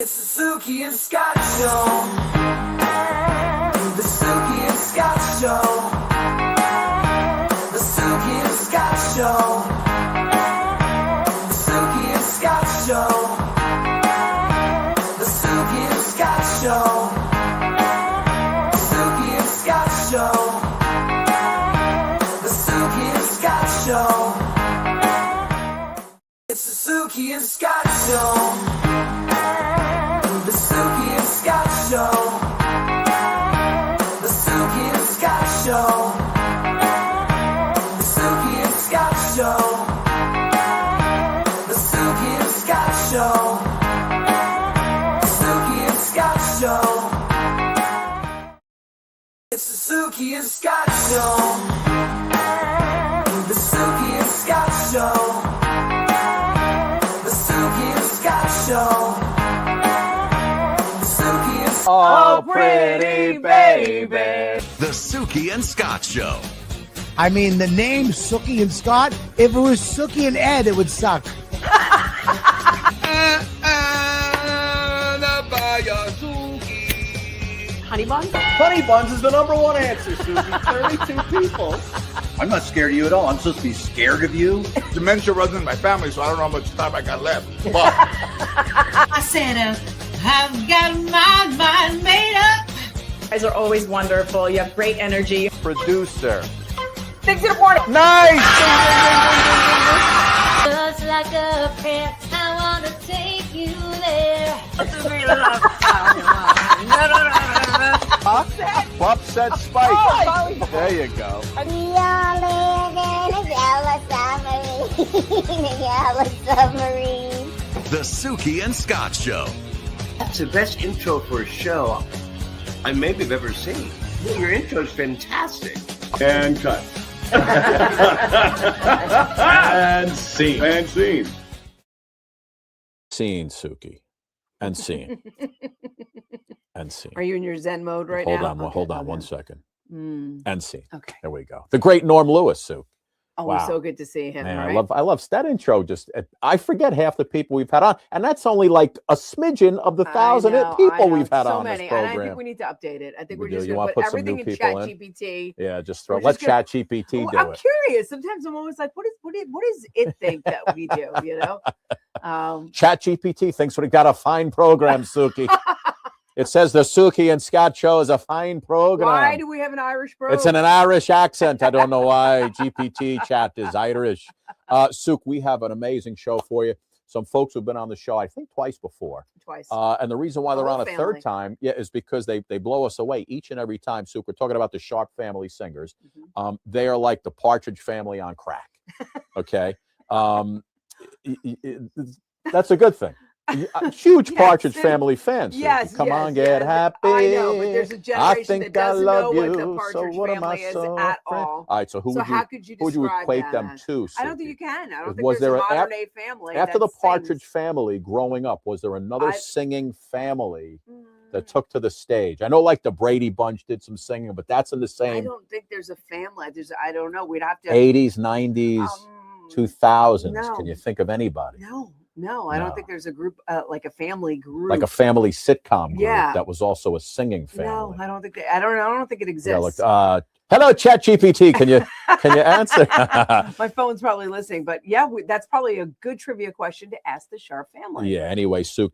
It's the Suki and Scott Show. The Suki and Scott Show. The Suki and Scott Show. The Suki and Scott Show. The Suki and Scott Show. The Suki and Scott Show. The Suki and Scott Show. It's the Suki and Scott Show. The Suki and Scott Show. The Suki and Scott Show. The Suki and Scott Show. The Suki and Scott Show. The Suki and Scott Show. It's the Suki and Scott Show. The Suki and Scott Show. The Suki and Scott Show. Oh, pretty baby. The Suki and Scott Show. I mean, the name Suki and Scott, if it was Suki and Ed, it would suck. Honey buns? Honey buns is the number one answer, Susie. 32 people. I'm not scared of you at all. I'm supposed to be scared of you. Dementia runs in my family, so I don't know how much time I got left. But I said, I've got my mind made up. You guys are always wonderful. You have great energy. Producer. Things in the morning. Nice! Just like a pet, I want to take you there. Upset Spike. Oh, there you go. We all live in a yellow submarine. A yellow submarine. The Suki and Scott Show. That's the best intro for a show I maybe have ever seen. Your intro is fantastic. And cut. and scene. And scene. Scene, Suki. And scene. And scene. Are you in your Zen mode right hold now? On, okay, hold on 1 second. And scene. Okay. There we go. The great Norm Lewis, Sue. Oh, wow. So good to see him. Man, right? I love that intro. Just I forget half the people we've had on, and that's only like a smidgen of the 1,000 people we've had so on many. this program. And I think we need to update it. I think we're do. just You going to put some everything new in people Chat in? GPT. Yeah, just let Chat GPT do I'm it. curious. Sometimes I'm always like, what does it think that we do? You know, Chat GPT thinks we got a fine program, Suki. It says the Suki and Scott Show is a fine program. Why do we have an Irish bro? It's in an Irish accent. I don't know why. GPT chat is Irish. Suk, we have an amazing show for you. Some folks who've been on the show, I think, twice before. Twice. And the reason why they're on a family. third time, is because they blow us away each and every time. Suk, we're talking about the Sharpe family singers. Mm-hmm. They are like the Partridge Family on crack. Okay. That's a good thing. Huge Partridge Family fans. Yes, come on, get happy. I know, but there's a generation that doesn't know what the so Partridge what am I Family is so at friend? all. All right, so who how could you would you equate describe them that to? I don't think you can. I don't think Was there's there a modern day family. After the that Partridge sings. Family growing up, was there another singing family that took to the stage? I know like the Brady Bunch did some singing, but that's in the same. I don't think there's a family. I don't know. We'd have to 80s, 90s, 2000s. no. Can you think of anybody? No, I don't think there's a group like a family group, like a family sitcom group that was also a singing family. No, I don't think I don't think it exists. Yeah, like, hello, ChatGPT. Can you answer? My phone's probably listening, but yeah, that's probably a good trivia question to ask the Sharpe family. Yeah. Anyway, Suk,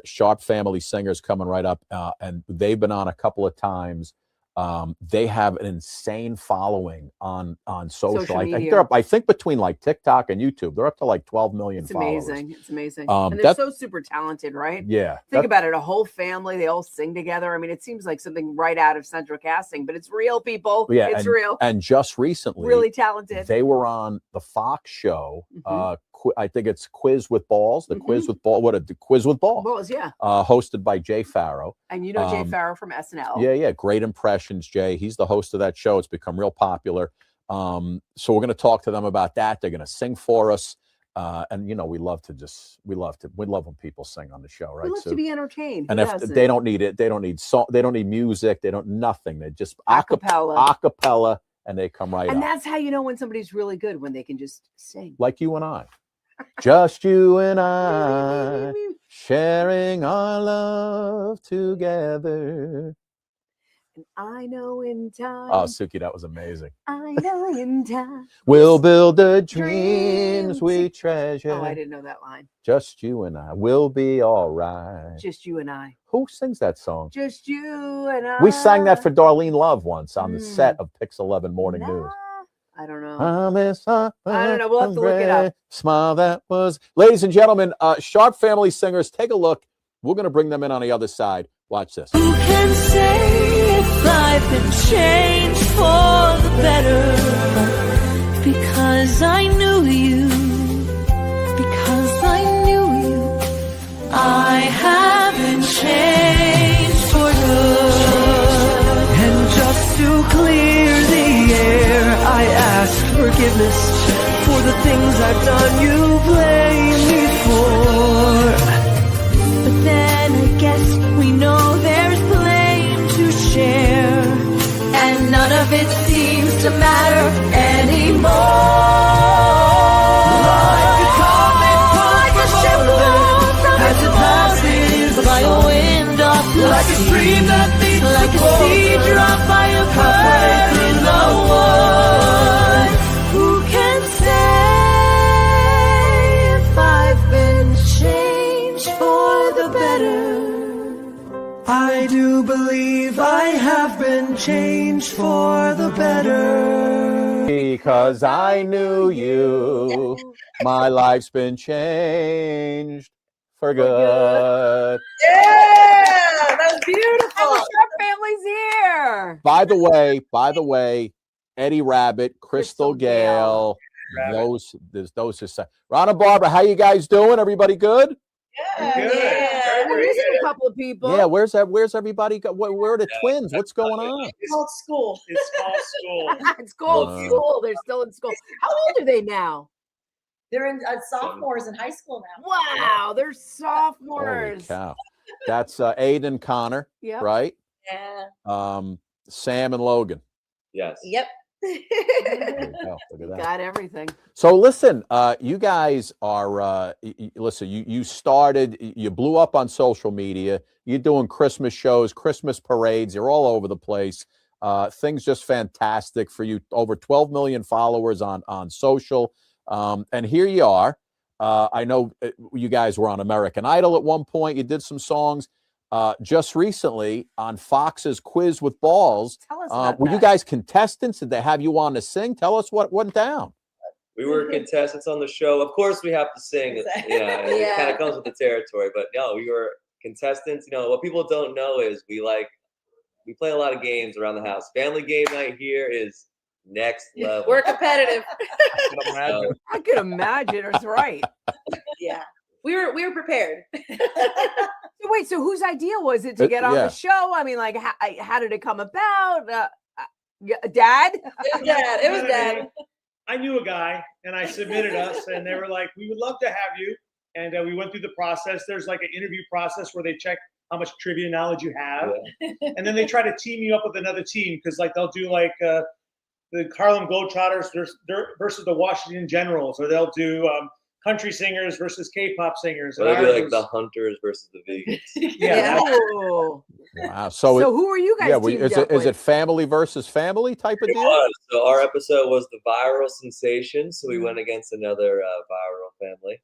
Sharpe family singers coming right up, and they've been on a couple of times. They have an insane following on social. I think between like TikTok and YouTube, they're up to like 12 million followers. It's amazing. And they're so super talented, right? Yeah. Think about it. A whole family, they all sing together. I mean, it seems like something right out of Central Casting, but it's real, people. Yeah, it's real. And just recently, really talented. They were on the Fox show. I think it's Quiz with Balls. The Quiz with Balls. The Quiz with Balls? Balls, yeah. Hosted by Jay Farrow. And you know Jay Farrow from SNL. Yeah. Great impressions, Jay. He's the host of that show. It's become real popular. So we're going to talk to them about that. They're going to sing for us. And you know, we love when people sing on the show, right? We love to be entertained. And if they don't need it, they don't need song, they don't need music, they don't nothing. They just acapella, and they come right and up. That's how you know when somebody's really good, when they can just sing. Like you and I. Just you and I, sharing our love together. And I know in time. Oh, Suki, that was amazing. I know in time. We'll build the dreams we treasure. Oh, I didn't know that line. Just you and I, we'll be all right. Just you and I. Who sings that song? Just you and I. We sang that for Darlene Love once on the set of Pix 11 Morning News. I don't know. I don't know. We'll have to look it up. Smile that was. Ladies and gentlemen, Sharp Family Singers, take a look. We're going to bring them in on the other side. Watch this. Who can say if I've been changed for the better? Because I knew you. Because I knew you. I have been changed for good. And just to clear the air, I ask forgiveness for the things I've done you blame me for. But then I guess we know there's blame to share, and none of it seems to matter anymore. Like a comet like a ship as it passes by a wind off the like sea. A stream that leads like a seed dropped by a bird in the wood. Who can say if I've been changed for the better? I do believe I have been changed for the better. Because I knew you, my life's been changed for good. Yeah, that was beautiful. And the Sharp family's here. By the way, Eddie Rabbit, Crystal Gale, those are Ron and Barbara. How you guys doing? Everybody good? Yeah. We're missing a couple of people. Yeah, where's everybody? Where are the twins? What's going on? It's called school. It's called school. It's called school. They're still in school. How old are they now? They're in sophomores in high school now. Wow, they're sophomores. Holy cow. That's Aiden Connor, right? Yeah. Sam and Logan. Yes. Yep. Look at that. Got everything. So listen, you guys are you started, you blew up on social media. You're doing Christmas shows, Christmas parades. You're all over the place. Things just fantastic for you. Over 12 million followers on social. And here you are. I know you guys were on American Idol at one point. You did some songs. Just recently on Fox's Quiz with Balls. Tell us about were that. you guys contestants? Did they have you on to sing? Tell us what went down. We were contestants on the show. Of course, we have to sing. Yeah, it kind of comes with the territory. But no, we were contestants. You know, what people don't know is we play a lot of games around the house. Family game night here is next level. We're competitive. I could imagine. It's right. Yeah. We were prepared. So wait, so whose idea was it to get on the show? I mean, like, how did it come about? Dad? It was Dad. I knew a guy, and I submitted us, and they were like, "We would love to have you." And we went through the process. There's like an interview process where they check how much trivia knowledge you have, and then they try to team you up with another team because, like, they'll do like the Harlem Globetrotters versus the Washington Generals, or they'll do country singers versus K-pop singers. Well, they'd be like the hunters versus the vegans. Wow. So who are you guys? Is it family versus family type of deal? So our episode was the viral sensation. So we went against another viral family.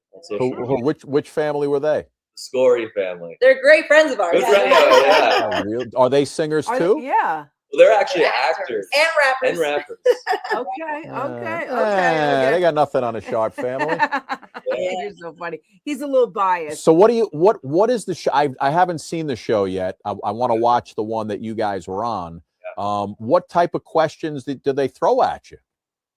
Which family were they? The Scory family. They're great friends of ours. Good friends. Yeah. Oh, really? Are they singers too? Yeah. Well, they're actually actors and rappers. Okay. They got nothing on a Sharp family. You're so funny. He's a little biased. So what is the show? I haven't seen the show yet. I want to watch the one that you guys were on. What type of questions did they throw at you?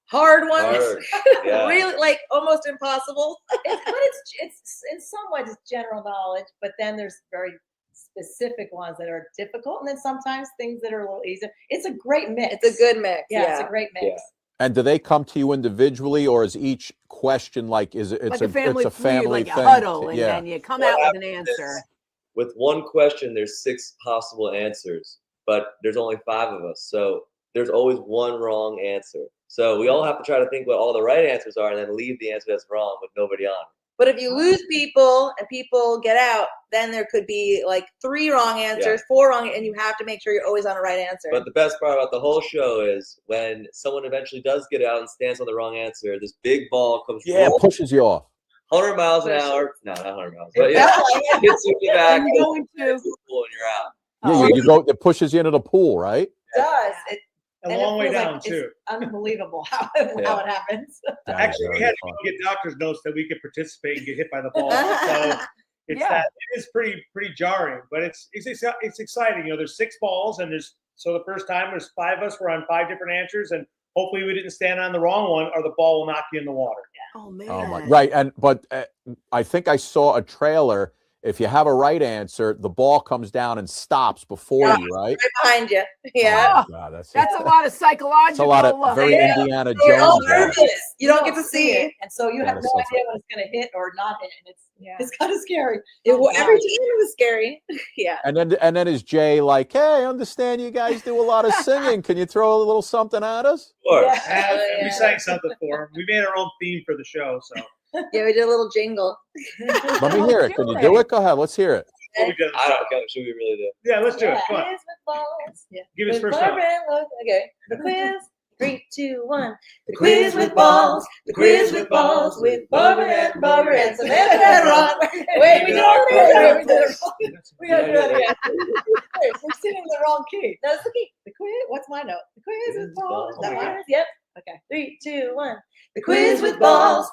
Hard ones. Yeah. Really, like almost impossible. But it's in some ways it's general knowledge, but then there's very specific ones that are difficult, and then sometimes things that are a little easier. It's a great mix. It's a good mix. Yeah, it's a great mix. Yeah. And do they come to you individually, or is each question like it's like a family like thing? A huddle, and then you come out with an answer. With one question, there's 6 possible answers, but there's only 5 of us, so there's always one wrong answer. So we all have to try to think what all the right answers are, and then leave the answer that's wrong with nobody on. But if you lose people and people get out, then there could be like 3 wrong answers, 4 wrong, and you have to make sure you're always on the right answer. But the best part about the whole show is when someone eventually does get out and stands on the wrong answer, this big ball comes. It pushes you off. 100 miles an hour. No, not 100 miles. But yeah, hits you in the back. You're going to the pool and you're out. Yeah, you go. It pushes you into the pool, right? It does. A long way down too. Unbelievable how it happens. Actually, we had to go get doctor's notes that we could participate and get hit by the ball. So it's that it is pretty jarring, but it's exciting. You know, there's 6 balls, and so the first time there's 5 of us. We're on 5 different answers, and hopefully we didn't stand on the wrong one, or the ball will knock you in the water. Oh man! Oh my! Right, but I think I saw a trailer. If you have a right answer, the ball comes down and stops before you, right? Right behind you. Yeah. Oh, God, that's a lot of psychological. That's a lot of very Indiana You're all Jones. nervous. You don't get to see it. And so you have no idea when it's going to hit or not hit. And it's kind of scary. Every team was scary. Yeah. And then is Jay like, hey, I understand you guys do a lot of singing. Can you throw a little something at us? Sure. We sang something for him. We made our own theme for the show, so. Yeah, we did a little jingle. Let me hear it. Can you do it? Go ahead. Let's hear it. I don't know. Should we really do it? Yeah, let's do it. Come on. Give us first one. Okay. The quiz. 3, 2, 1. The quiz with balls. The quiz with balls. With Barbara and Samantha and Ron. Wait, we don't do it. We gotta do that again. We're singing the wrong key. That's the key. The quiz. What's my note? The quiz with balls. Is that mine? Yep. Okay. 3, 2, 1. The quiz with balls,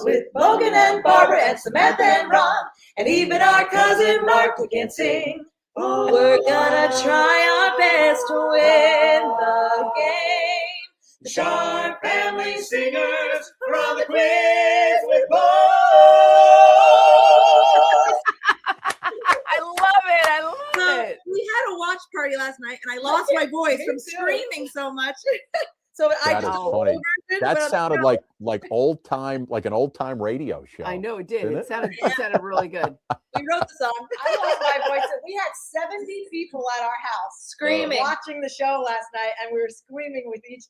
with Logan and Barbara and Samantha and Ron, and even our cousin Mark who can sing. We're gonna try our best to win the game. The Sharp Family Singers from the quiz with balls. I love it. We had a watch party last night, and I lost my voice from screaming so much. So That is funny. That sounded like an old time radio show. I know it did. Didn't It sounded really good. We wrote the song. I lost my voice. We had 70 people at our house screaming, watching the show last night, and we were screaming with each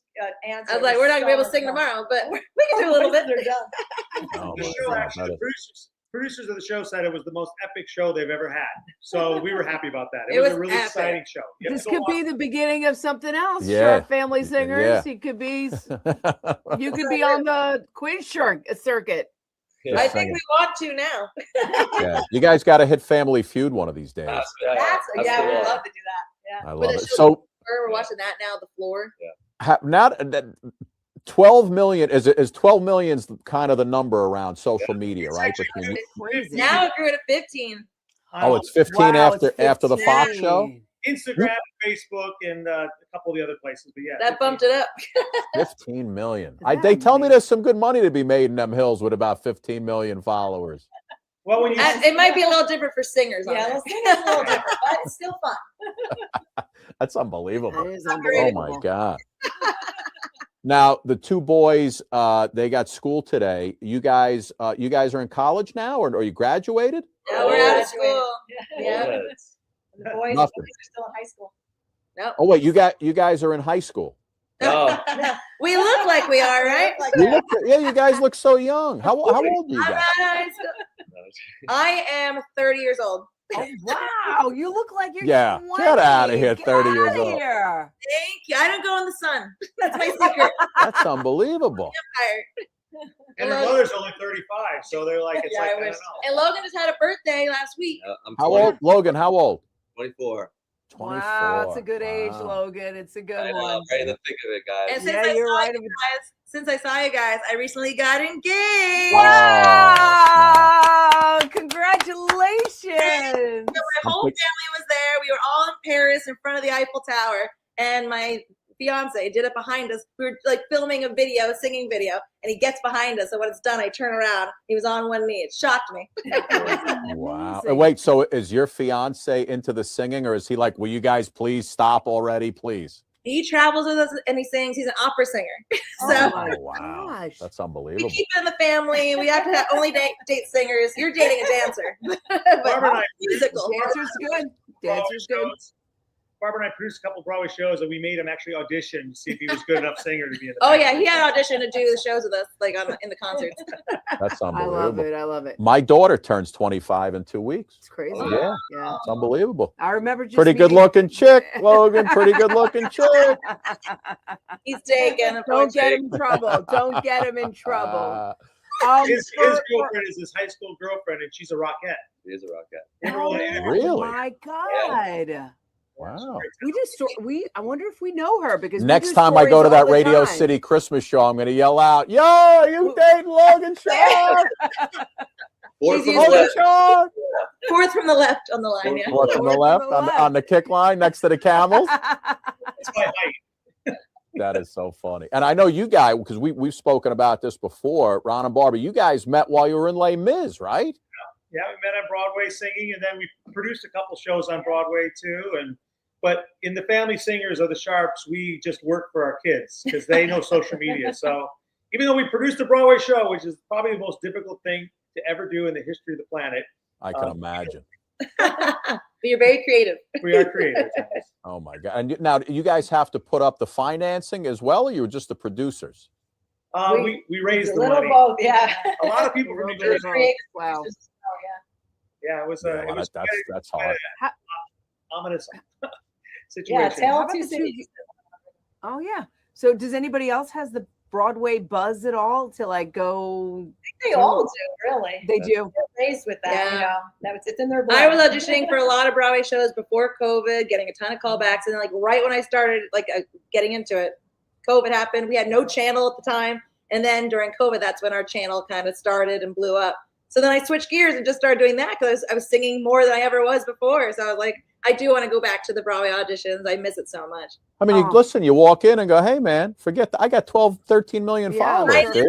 answer. I was like, we're not gonna be able to sing tomorrow, but we can do a little bit. The show actually, the producers of the show said it was the most epic show they've ever had. So we were happy about that. It was a really exciting show. This could be the beginning of something else. Yeah. Sharp Family Singers. Yeah. You could be on the quiz circuit. I think we want to now. Yeah, you guys got to hit Family Feud one of these days. We'd love to do that. Yeah. I love it. So we're watching that now. The floor. Yeah. Now 12 million is 12 million's kind of the number around social media, right? Now it grew to 15. Oh, it's 15 after the Fox show. Instagram, Facebook, and a couple of the other places, but yeah, that bumped it up. 15 million. They tell me there's some good money to be made in them hills with about 15 million followers. Well, it might be a little different for singers. Yeah, singers a little different, but it's still fun. That's unbelievable. That is unbelievable. Oh my God. Now the 2 boys, they got school today. You guys are in college now, or you graduated? No, we're out of school. Yeah. The boys Nothing. are still in high school. Nope. Oh wait, you guys are in high school. No. We look like we are, right? You guys look so young. How old are you guys? I am 30 years old. Oh, wow, you look like you're 20. Get out of here, 30 years old. Thank you. I don't go in the sun. That's my secret. That's unbelievable. And her mother's only 35, so they're like, it's like, I don't know. And Logan just had a birthday last week. How old, Logan? How old? 24. 24. Wow, it's a good age, Logan. It's a good one. I'm right in the thick of it, guys. And since I saw you guys, I recently got engaged. Wow! Congratulations! So my whole family was there. We were all in Paris in front of the Eiffel Tower, and my fiance did it behind us. We were like filming a video, singing video, and he gets behind us. So when it's done, I turn around. He was on one knee. It shocked me. Wow. Wait, so is your fiance into the singing, or is he like, will you guys please stop already, please? He travels with us and he sings. He's an opera singer. Oh, wow. That's unbelievable. We keep it in the family. We have to only date singers. You're dating a dancer. But musical. Dancer's good. Dancer's good. Barbara and I produced a couple Broadway shows, and we made him actually audition to see if he was good enough singer to be in the Oh band. yeah, he had auditioned to do the shows with us, like in the concerts. That's unbelievable. I love it. I love it. My daughter turns 25 in 2 weeks. It's crazy. Yeah. Yeah. It's unbelievable. I remember just pretty good looking chick, Logan. Pretty good looking chick. He's taken. Don't get him in trouble. Don't get him in trouble. His girlfriend is his high school girlfriend, and she's a rockette. She is a rockette. Oh Really? my God. Wow. I wonder if we know her, because Next time I go to that Radio City Christmas show, I'm going to yell out, "Yo, are you dating Logan Shaw?" Fourth from the left on the line. Yeah. Fourth from the left on the kick line next to the Camels. That's my height. That is so funny. And I know you guys, because we've spoken about this before, Ron and Barbara, you guys met while you were in Les Mis, right? Yeah, we met on Broadway singing, and then we produced a couple shows on Broadway too. But in the Family Singers of the Sharpes, we just work for our kids because they know social media. So even though we produced a Broadway show, which is probably the most difficult thing to ever do in the history of the planet, I can imagine. But you're very creative. We are creative. Oh my God! And now, do you guys have to put up the financing as well, or you were just the producers? We raised A the little money. both, yeah. A lot of people from New Jersey. Wow. Yeah, it was. It was that's hard. Ominous situation. Yeah, tell two cities. Oh yeah. So does anybody else has the Broadway buzz at all to like go? I think they all do, really. They do. They're raised with that, Yeah. you know. It's in their blood. I was auditioning for a lot of Broadway shows before COVID, getting a ton of callbacks, and then like right when I started getting into it, COVID happened. We had no channel at the time, and then during COVID, that's when our channel kind of started and blew up. So then I switched gears and just started doing that because I was singing more than I ever was before. So I was like, I do want to go back to the Broadway auditions. I miss it so much. I mean, listen, you walk in and go, "Hey, man, forget that. I got 12, 13 million followers, dude."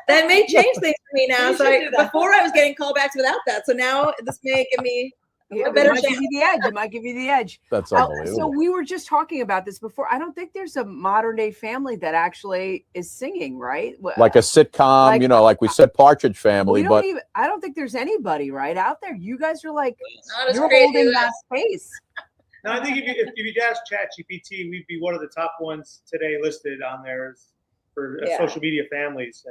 That may change things for me now. So before I was getting callbacks without that. So now this may give me a better chance. Give you the edge. It might give you the edge. That's unbelievable. So we were just talking about this before. I don't think there's a modern day family that actually is singing, right? Like a sitcom, like we said, Partridge Family. But I don't think there's anybody right out there. You guys are like, Not as you're crazy holding as that us. space. No, I think if you ask ChatGPT, we'd be one of the top ones today listed on there for social media families,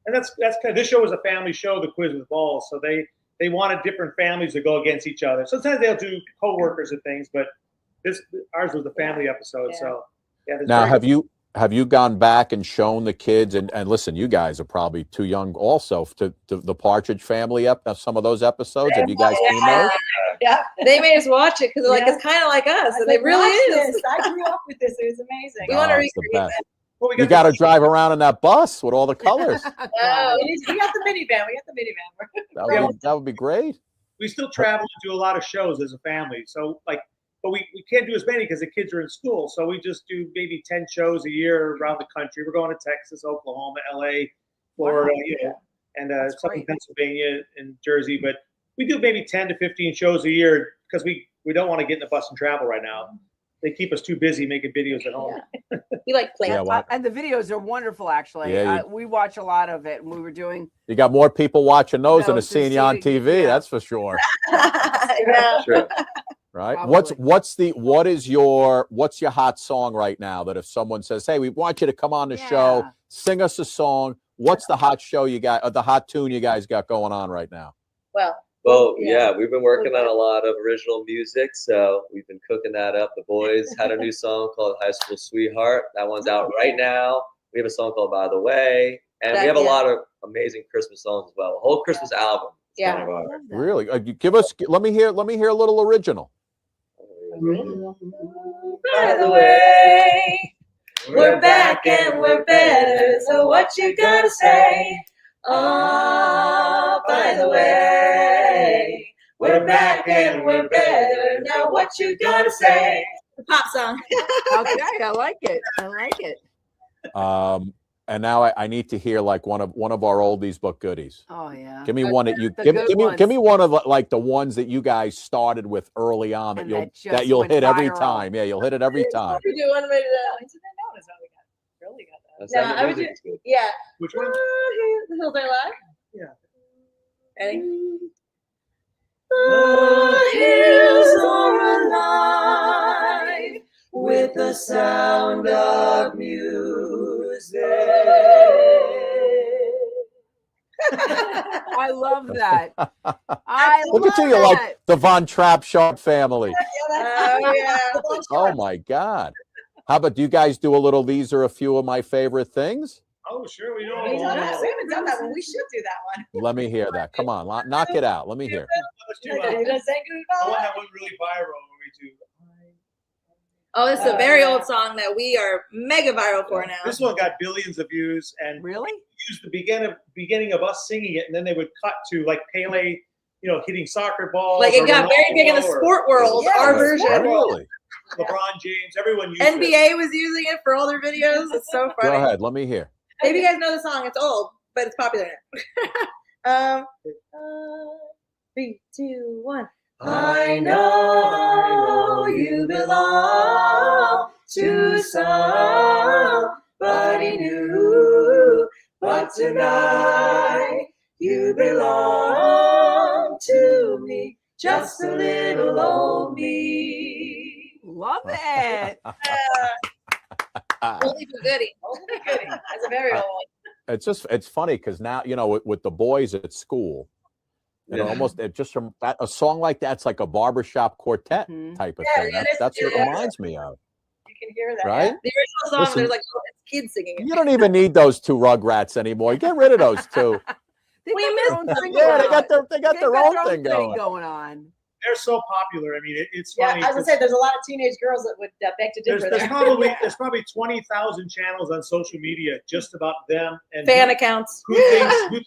and that's kind of, this show is a family show, The Quiz with Balls, so they wanted different families to go against each other. Sometimes they'll do co-workers and things, but ours was the family episode. Yeah. So now have you gone back and shown the kids and listen, you guys are probably too young also to the Partridge Family some of those episodes. Have you guys seen those? Yeah, they made us watch it because like it's kind of like us, and it really is. I grew up with this. It was amazing. We want to it's the recreate best. that. You got to drive around in that bus with all the colors. We got the minivan. That would be great. We still travel and do a lot of shows as a family. So but we can't do as many because the kids are in school. So we just do maybe 10 shows a year around the country. We're going to Texas, Oklahoma, LA, Florida, and some in Pennsylvania and Jersey. But we do maybe 10 to 15 shows a year because we don't want to get in the bus and travel right now. They keep us too busy making videos at home. Yeah. You like playing and the videos are woneful, actually. Yeah, we watch a lot of it, and we were doing. You got more people watching those than seeing you on TV. That's for sure. Sure. Right. Probably. What's your hot song right now that if someone says, "Hey, we want you to come on the show, sing us a song," what's the hot show you got, or the hot tune you guys got going on right now? Well, yeah, we've been working on a lot of original music, so we've been cooking that up. The boys had a new song called High School Sweetheart. That one's out right now. We have a song called By the Way, and we have a lot of amazing Christmas songs as well. A whole Christmas album. Yeah. Really? Let me hear a little original. By the way, we're back and we're better. So what you gotta say? Oh, by the way, we're back and we're better. Now what you gotta say? The pop song. Okay, I like it. And now I need to hear like one of our oldies but goodies. Oh yeah. Give me one that you give me one of like the ones that you guys started with early on that you'll hit every time. Yeah, you'll hit it every time. We do one minute. Really got that. No, I would do. Yeah. Which one? The Hills Are Alive. Yeah. Ready? The hills are alive. the sound of music. I love that. I Look at love you, that. like the Von Trapp Sharp family. Oh, yeah. Oh my God. How about, do you guys do a little, these are a few of my favorite things? Oh, sure, we know. We haven't done that one. We should do that one. Let me hear that. Come on, knock it out. Let me hear. Let's do the one that went really viral when we do. Oh, this is a very old song that we are mega viral for now. This one got billions of views, and really used the beginning of us singing it, and then they would cut to like Pele, hitting soccer balls. Like it got very big in the sport world. Our version. Really? LeBron James, everyone used NBA was using it for all their videos. It's so funny. Go ahead. Let me hear. Maybe you guys know the song. It's old, but it's popular now. 3, 2, 1. I know you belong to somebody new, but tonight you belong to me, just a little old me. Love it. Oldie but goodie. Oldie but goodie. That's a very old one. It's funny because now, with the boys at school, almost just from that, a song like that's like a barbershop quartet type of thing. That's what it reminds me of. You can hear that. Right? The original song, Listen, there's like kids singing it. You don't even need those two Rugrats anymore. Get rid of those two. We missed them. Yeah, they got their own thing going on. They're so popular. I mean, it's Yeah, funny. I was gonna say there's a lot of teenage girls that would beg to differ. There's probably 20,000 channels on social media just about them and fan accounts. Who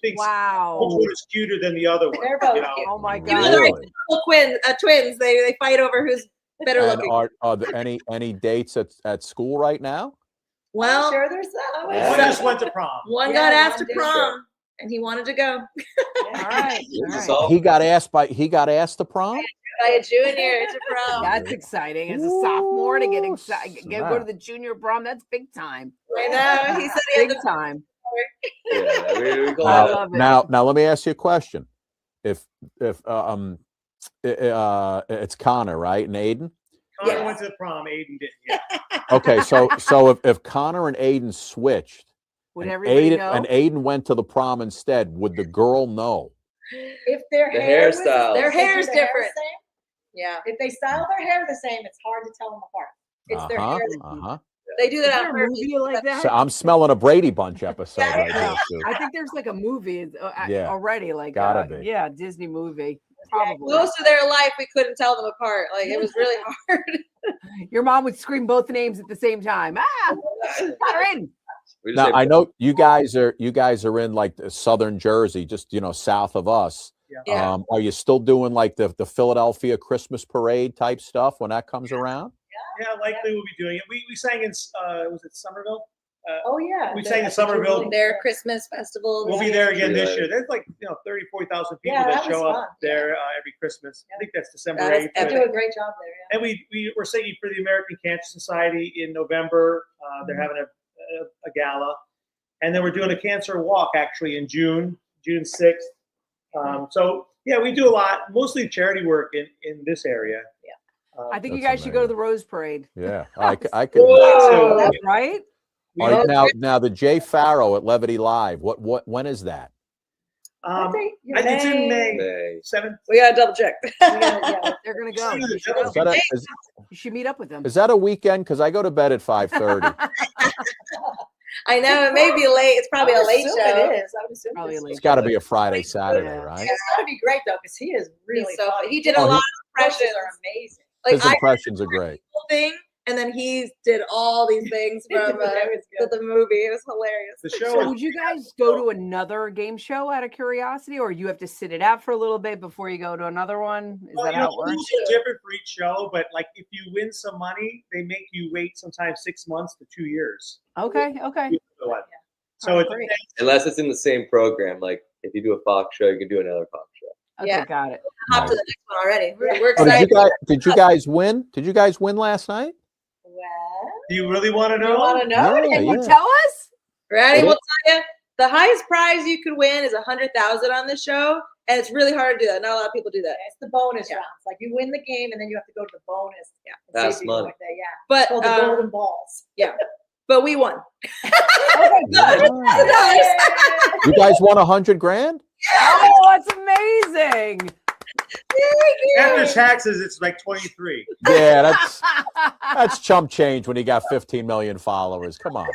thinks wow, which one is cuter than the other one? They're both cute. Oh my God! Even the twins, they fight over who's better And looking. are there any dates at school right now? Well, I'm sure there's some. One just went to prom. One got asked to prom, and he wanted to go. All right. He got asked to prom. By a junior to prom. That's exciting. As a sophomore to get excited, go to the junior prom. That's big time. I know. He said he had big time. Now let me ask you a question. If it's Connor, right, and Aiden. Connor went to the prom. Aiden didn't. Yeah. Okay, so if Connor and Aiden switched, would everybody know? And Aiden went to the prom instead, would the girl know? If their The hair hairstyle. Their hair is the hair different. the same, Yeah. if they style their hair the same, it's hard to tell them apart. It's their hair. They do that on a purpose. movie like that? So I'm smelling a Brady Bunch episode right now. Sue. I think there's like a movie Yeah. already, like Gotta be. yeah, Disney movie. Probably. Most of their life, we couldn't tell them apart. Like it was really hard. Your mom would scream both names at the same time. Karen. Now I know you guys are in like southern Jersey, just south of us. Yeah. Are you still doing like the Philadelphia Christmas parade type stuff when that comes around? Yeah, likely we'll be doing it. We sang in was it Somerville? Oh yeah. We sang in Somerville. Their Christmas festival. We'll be there again this year. There's like 30,000, 40,000 people that show up there every Christmas. I think that's December 8th. They do a great job there. And we're singing for the American Cancer Society in November. They're having a gala, and then we're doing a cancer walk actually in June 6th. So yeah, we do a lot, mostly charity work in this area. Yeah. I think you guys should go to the Rose Parade. Yeah, I could. Whoa, right? Now the Jay Farrow at Levity Live. When is that? I think it's in May 7th. We gotta double check. They're gonna go. You should meet up with them. Is that a weekend? Because I go to bed at 5:30. I know it may be late. It's probably a late show. It is. I would assume Probably late. It's got to be a Friday, Saturday, right? It's gotta be great though, because he is really so funny. he did a lot of impressions. Are amazing. Like His impressions are great. Thing, and then he did all these things from the movie. It was hilarious. The show. So would you guys go to another game show out of curiosity, or you have to sit it out for a little bit before you go to another one? Is that how it works? It's different for each show, but like if you win some money, they make you wait sometimes 6 months to 2 years. Okay. So it great. Unless it's in the same program, like if you do a Fox show, you can do another Fox show. Okay, got it. Hop to the next one already. We're Oh, excited. did you guys win? Did you guys win last night? Do you really want to know? You want to know? Yeah, Can you yeah. tell us? Ready? We'll tell you. The highest prize you could win is $100,000 on this show, and it's really hard to do that. Not a lot of people do that. It's the bonus rounds. Like you win the game, and then you have to go to the bonus. Yeah. That's money. But called the golden balls. Yeah, but we won. Okay, good. You guys won $100,000? Oh, that's amazing. After taxes, it's like 23. Yeah, that's chump change when you got 15 million followers. Come on.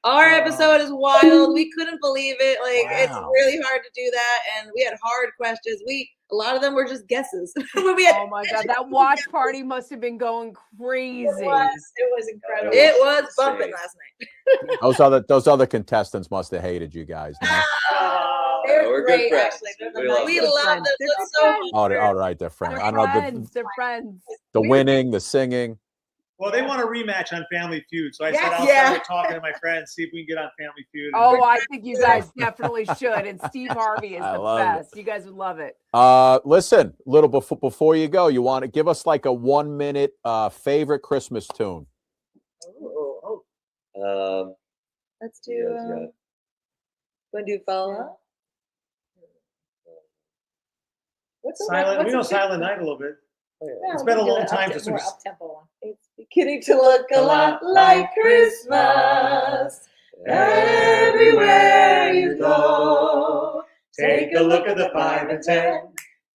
Our episode is wild. We couldn't believe it. Like, it's Wow. really hard to do that. And we had hard questions. A lot of them were just guesses. Oh my God, that watch party must have been going crazy. It was incredible. It was bumping last night. Those other contestants must have hated you guys. No? They're good great, friends. actually. We love We them. love them. They're They're good so friends. Oh, all right, they're friends. I don't know They're friends. the winning, the singing. Well, they want a rematch on Family Feud, so I Yes. said I'll Yeah. start talking to my friends, see if we can get on Family Feud. Oh, I think you guys definitely should. And Steve Harvey is I the love it. best. You guys would love it. Listen, little before you go, you want to give us like a 1 minute favorite Christmas tune? Let's do. Want to do follow? We know Silent Night a little bit. It's been a long time since we've. It's beginning to look a lot like Christmas everywhere you go. Take a look at the 5 and 10,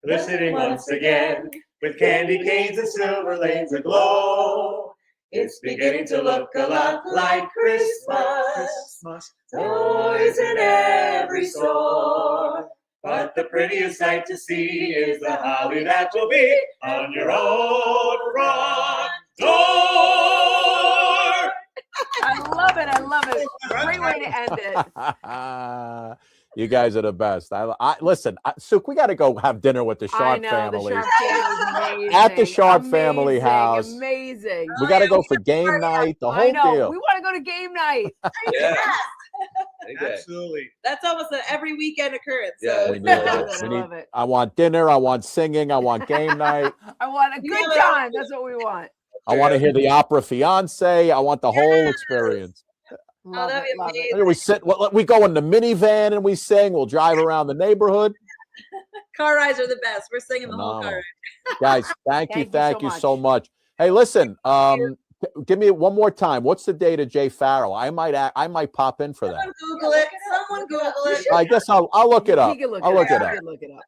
glistening once again, with candy canes and silver lanes aglow. It's beginning to look a lot like Christmas. Toys in every store. But the prettiest sight to see is the holly that will be on your own front door. I love it. I love it. Great way to end it. You guys are the best. Listen, Suk, we got to go have dinner with the I Sharp know. family. The Sharp family is amazing. At the Sharp Amazing, family house. Amazing. We got to go for game night, the I whole know. deal. We want to go to game night. Yeah. Absolutely. That's almost an every weekend occurrence. Yeah, So. We need it. I want dinner. I want singing. I want game night. I want a good time. That's what we want. I want to hear the opera fiance. I want the whole experience. Love that'd it, be love it. And we sit. We go in the minivan and we sing. We'll drive around the neighborhood. Car rides are the best. We're singing the whole car Phenomenal. ride. Guys, thank you so much. Hey, listen. Give me one more time. What's the date of Jay Farrell? I might pop in for that. Google it. Someone Google it. I guess I'll look it up. You can look I'll it look up. it up. You can look it up.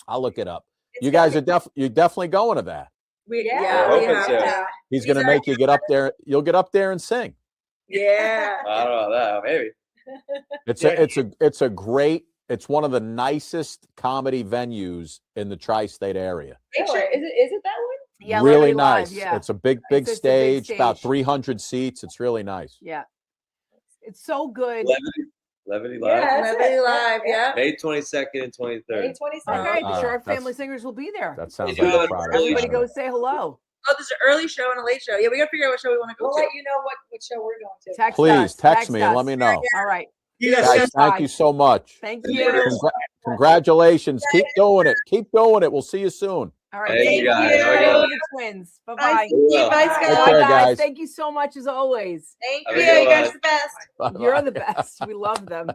I'll look it up. You guys are you're definitely going to that. We We're hoping have so. to. He's going to make you get up there. You'll get up there and sing. Yeah. I don't know that. Maybe. It's one of the nicest comedy venues in the tri-state area. Is it that one? Yeah, really Liberty nice. Live, yeah. It's a big It's a big stage, about stage. 300 seats. It's really nice. Yeah. It's so good. Levity Live. Levity Live. Yeah. May 22nd and 23rd. Okay, the All Sharp right, Family Singers will be there. That sounds Yeah. like a Friday. Everybody night. go say hello. Oh, there's an early show and a late show. Yeah, we got to figure out what show we want to go We'll to. let you know what show we're going to. Text Please us. text me and us. let me know. All right. Guys, thank you so much. Thank you. Congratulations. Keep doing it. Keep doing it. We'll see you soon. All right. Thank you, guys. Thank Have a good you. The twins. Bye bye. Bye, Scott. Take Bye, care, guys. guys. Thank you so much as always. Thank Have you. a good You guys one. are the best. You're the best. We love them.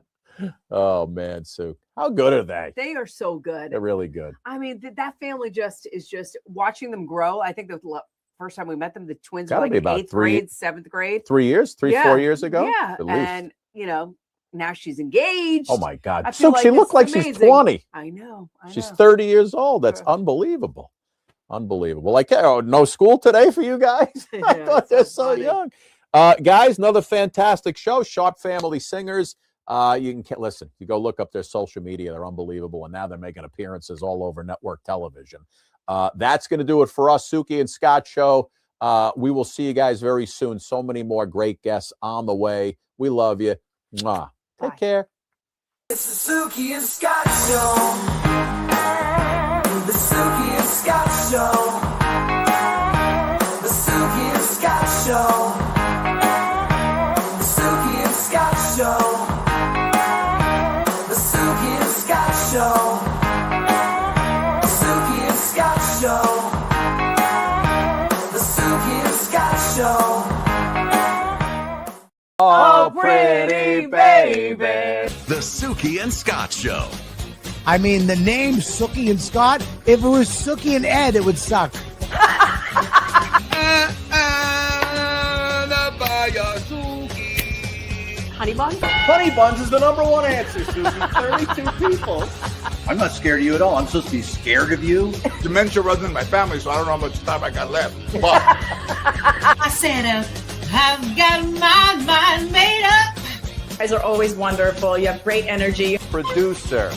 Oh man, Sue. How good are they? They are so good. They're really good. I mean, that family is just watching them grow. I think the first time we met them, the twins Gotta were be like about 8th grade, 7th grade. 3 years, 4 Yeah. years ago. Yeah. At least. And, now she's engaged. Oh my God. I feel Sue, she it's looked like she's amazing. 20. I know. She's 30 years old. That's unbelievable. Unbelievable. Like, no school today for you guys? I thought they're so young. Guys, another fantastic show. Sharp Family Singers. You can listen. You go look up their social media. They're unbelievable. And now they're making appearances all over network television. That's going to do it for us, Suki and Scott show. We will see you guys very soon. So many more great guests on the way. We love you. Mwah. Take care. It's the Suki and Scott Show. The Suki and Scott Show. The Suki and Scott Show. The Suki and Scott Show. The Suki and Scott Show. The Suki and Scott Show. The Suki and Scott Show. Oh, pretty baby. The Suki and Scott Show. I mean, the name Suki and Scott, if it was Suki and Ed, it would suck. Suki. Honey buns? Honey buns is the #1 answer, Susie. 32 people. I'm not scared of you at all. I'm supposed to be scared of you. Dementia runs in my family, so I don't know how much time I got left. But I said, I've got my mind made up. You guys are always wonderful. You have great energy. Producer.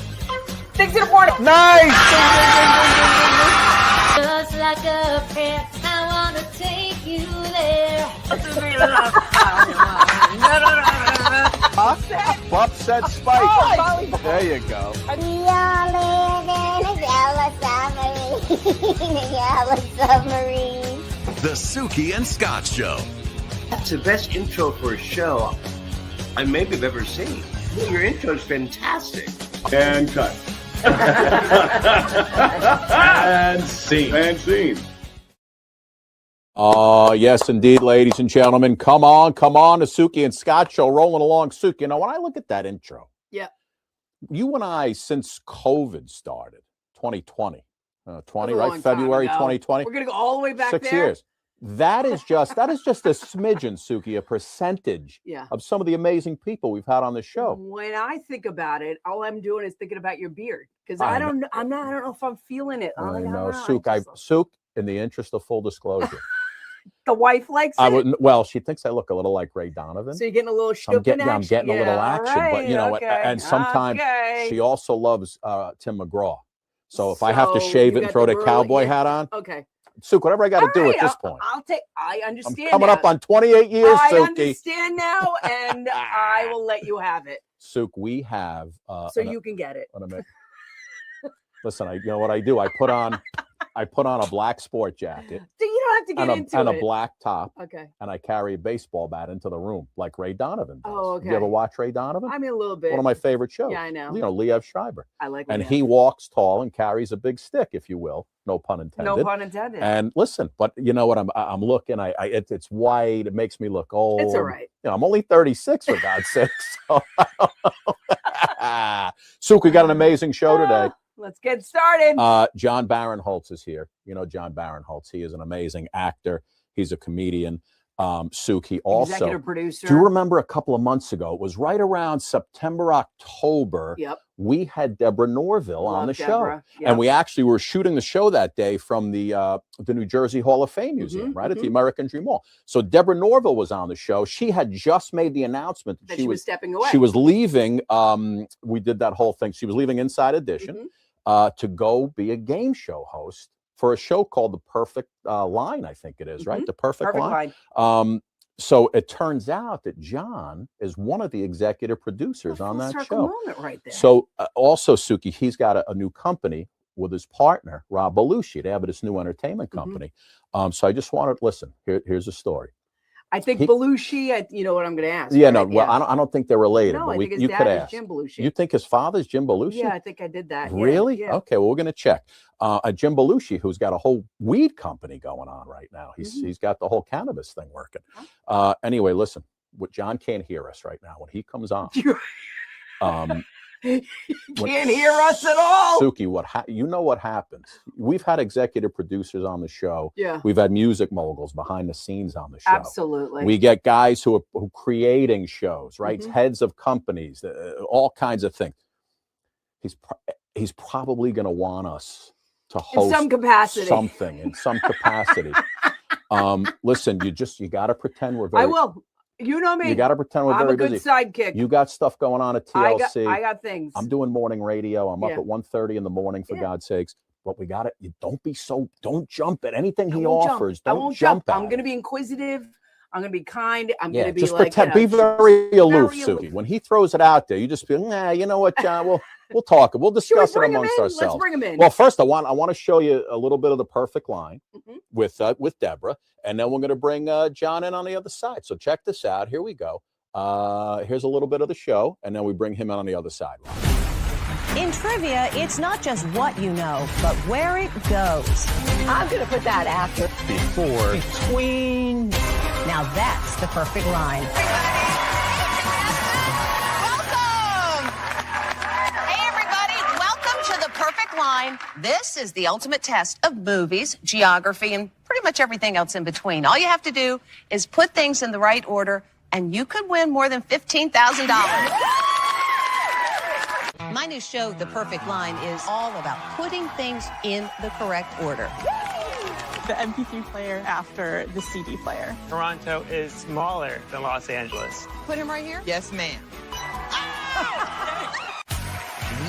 6 in the morning. Nice. Just like a pet, I wanna take you there. Upset Spike. Oh, there you go. We all live in a yellow submarine. A yellow submarine. The Suki and Scott Show. That's the best intro for a show I maybe have ever seen. Your intro is fantastic. And cut. And scene. And scene. Yes, indeed, ladies and gentlemen. Come on, the Suki and Scott Show rolling along. Suki, you know, when I look at that intro, yeah, you and I, since COVID started, 2020, 20, A right? long February time ago. 2020. We're gonna go all the way back 6 there. years. That is just a smidgen, Suki, a percentage Yeah. of some of the amazing people we've had on the show. When I think about it, all I'm doing is thinking about your beard because I I don't know if I'm feeling it. I know, Suk, in the interest of full disclosure. The wife likes it. I wouldn't. Well, she thinks I look a little like Ray Donovan. So you're getting a little I'm shook in getting a action? little action, but you know, okay, and sometimes okay. she also loves Tim McGraw. So if I have to shave you it and got throw the rural- cowboy yeah. hat on, Okay. Suk, whatever I got to do at this point. I understand. I'm coming up now. on 28 years, I Suki. understand now, and I will let you have it. Suk, we have. So you can get it. Listen, you know what I do? I put on a black sport jacket. So you don't have to get into and it. a black top. Okay. And I carry a baseball bat into the room like Ray Donovan does. Oh, okay. You ever watch Ray Donovan? I mean, a little bit. One of my favorite shows. Yeah, I know. You know, Liev Schreiber. I like And Liev. he walks tall and carries a big stick, if you will. No pun intended. No pun intended. And listen, but you know what? I'm looking. It's white. It makes me look old. It's all right. You know, I'm only 36 for God's sake. So, Suk, we got an amazing show today. Let's get started. John Barinholtz is here. You know John Barinholtz. He is an amazing actor. He's a comedian. Suk, he also executive producer. Do you remember a couple of months ago? It was right around September, October. Yep. We had Deborah Norville on the Deborah. show, Yep. and we actually were shooting the show that day from the New Jersey Hall of Fame Museum, right at the American Dream Mall. So Deborah Norville was on the show. She had just made the announcement that she was stepping away. She was leaving. We did that whole thing. She was leaving Inside Edition to go be a game show host for a show called The Perfect Line, I think it is, right? The Perfect Line. So it turns out that John is one of the executive producers on that show. Moment right there. So also, Suki, he's got a new company with his partner, Rob Belushi. They have this new entertainment company. So I just wanted to listen. Here's a story. I think Belushi, you know what I'm going to ask. Yeah, right? no, well, I don't think they're related. No, but I think his you dad could is ask. Jim Belushi. You think his father's Jim Belushi? Yeah, I think I did that. Yeah, Really? yeah. Okay, well, we're going to check. Jim Belushi, who's got a whole weed company going on right now. He's got the whole cannabis thing working. Anyway, listen, John can't hear us right now. When he comes on, You can't hear us at all. Suki, you know what happens? We've had executive producers on the show. Yeah. We've had music moguls behind the scenes on the show. Absolutely. We get guys who are creating shows, right? Heads of companies, all kinds of things. He's probably going to want us to host in some capacity. something in some capacity. Listen, you got to pretend we're very. I will. You know me. You got to pretend we're I'm very a good busy. sidekick. You got stuff going on at TLC. I got things. I'm doing morning radio. I'm up at 1:30 in the morning, for God's sakes. But we got it. Don't jump at anything he offers. I won't jump. I'm going to be inquisitive. I'm going to be kind. I'm going to be just like, pretend. Be very aloof, Suki. When he throws it out there, you just feel, nah. You know what, John? We'll talk. We'll discuss it amongst ourselves. Let's bring him in. Well, first, I want to show you a little bit of the perfect line with Deborah, and then we're going to bring John in on the other side. So check this out. Here we go. Here's a little bit of the show, and then we bring him in on the other side. In trivia, it's not just what you know, but where it goes. I'm going to put that after. Before. Between. Now that's the perfect line. Welcome! Hey, everybody. Welcome to the perfect line, this is the ultimate test of movies, geography, and pretty much everything else in between. All you have to do is put things in the right order, and you could win more than $15,000. My new show, The Perfect Line, is all about putting things in the correct order. The MP3 player after the CD player. Toronto is smaller than Los Angeles. Put him right here? Yes, ma'am.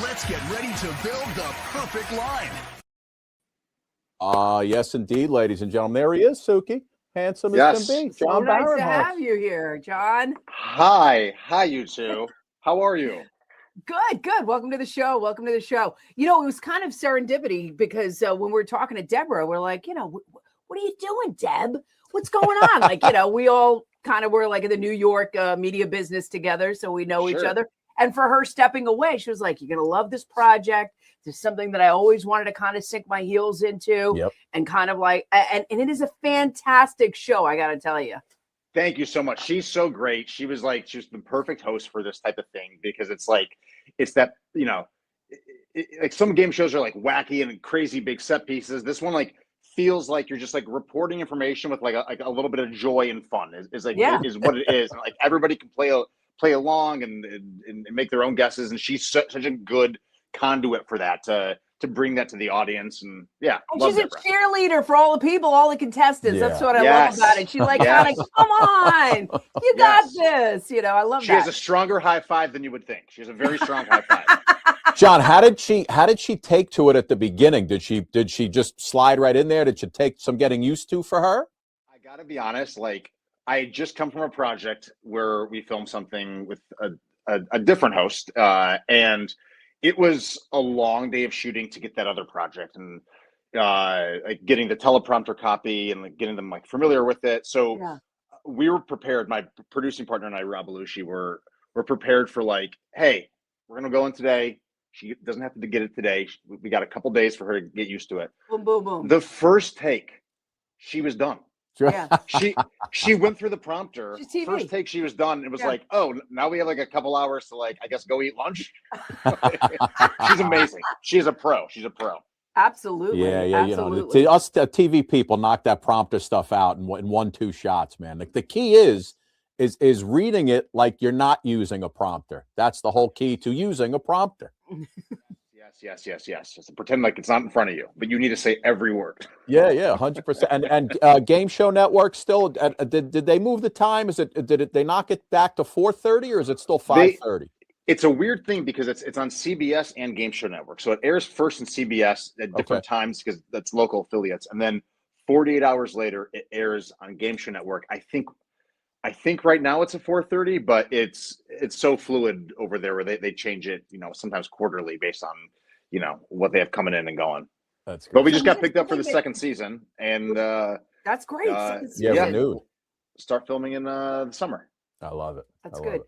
Let's get ready to build the perfect line. Yes, indeed, ladies and gentlemen. There he is, Suki. Handsome as can be. So nice to have you here, John. Hi, you two. How are you? Good. Welcome to the show. You know, it was kind of serendipity because when we were talking to Deborah, we're like, you know, what are you doing, Deb? What's going on? Like, you know, we all kind of were like in the New York media business together, so we know each other. And for her stepping away, she was like, you're going to love this project. This is something that I always wanted to kind of sink my heels into and kind of like, and it is a fantastic show, I got to tell you. Thank you so much. She's so great. She was the perfect host for this type of thing because it's that, you know, like some game shows are like wacky and crazy big set pieces. This one like feels like you're just like reporting information with like a little bit of joy and fun is what it is. And, like everybody can play along and make their own guesses. And she's such a good conduit for that to bring that to the audience. And and she's a cheerleader for all the people, all the contestants. That's what I love about it. She's like, kind of, come on, you got this. You know, I love that. She has a stronger high five than you would think. She has a very strong high five. John, how did she take to it at the beginning? Did she just slide right in there? Did you take some getting used to for her? I gotta be honest, like I had just come from a project where we filmed something with a different host, and it was a long day of shooting to get that other project and like getting the teleprompter copy and like getting them like familiar with it. So we were prepared. My producing partner and I, Rob Belushi, were prepared for like, hey, we're gonna go in today. She doesn't have to get it today. We got a couple days for her to get used to it. Boom, boom, boom. The first take, she was done. Yeah. She went through the prompter. TV. First take, she was done. It was like, oh, now we have like a couple hours to like, I guess, go eat lunch. She's amazing. She's a pro. Absolutely. Yeah. Absolutely. You know, us TV people knock that prompter stuff out in 1-2 shots, man. Like the key is reading it like you're not using a prompter. That's the whole key to using a prompter. Yes. Just pretend like it's not in front of you, but you need to say every word. Yeah, 100%. And Game Show Network still did they move the time? Did they knock it back to 4:30 or is it still 5:30? It's a weird thing because it's on CBS and Game Show Network, so it airs first in CBS at different times because that's local affiliates, and then 48 hours later it airs on Game Show Network. I think right now it's at 4:30, but it's so fluid over there where they change it, you know, sometimes quarterly based on, you know, what they have coming in and going. That's good. But we just got picked up for the second season, and that's great. Renewed. Start filming in the summer. I love it. That's good.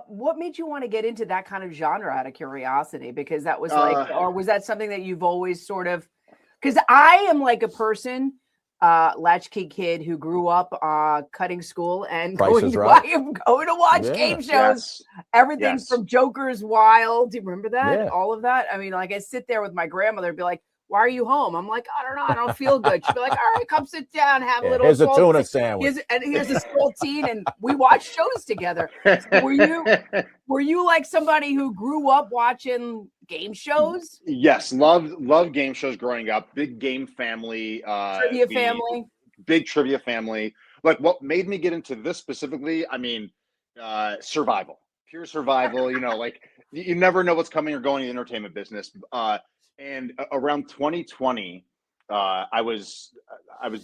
What made you want to get into that kind of genre out of curiosity? Because that was like, or was that something that you've always sort of? Because I am like a person. Latchkey kid who grew up cutting school and going to watch game shows. Everything from Joker's Wild. Do you remember that? Yeah. All of that. I mean, like I sit there with my grandmother and be like, why are you home? I'm like, I don't know. I don't feel good. She'd be like, all right, come sit down, have a little. Here's a tuna sandwich. Here's a saltine, and we watch shows together. So were you like somebody who grew up watching game shows? Yes, love game shows growing up. Big game family. Big trivia family. Like what made me get into this specifically, I mean, survival. Pure survival, you know, like you never know what's coming or going in the entertainment business. And around 2020, I was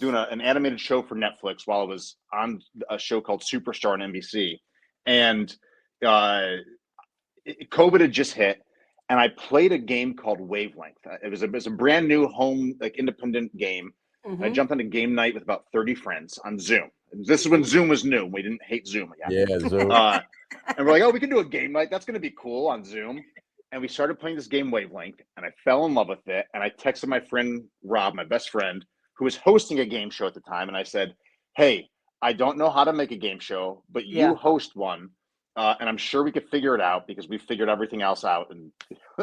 doing an animated show for Netflix while I was on a show called Superstar on NBC, and COVID had just hit, and I played a game called Wavelength. It was a brand new home like independent game. I jumped on a game night with about 30 friends on Zoom. This is when Zoom was new. We didn't hate Zoom yet. Yeah, Zoom. And we're like, oh, we can do a game night. That's going to be cool on Zoom. And we started playing this game Wavelength, and I fell in love with it. And I texted my friend Rob, my best friend, who was hosting a game show at the time. And I said, hey, I don't know how to make a game show, but you host one. and I'm sure we could figure it out because we figured everything else out, and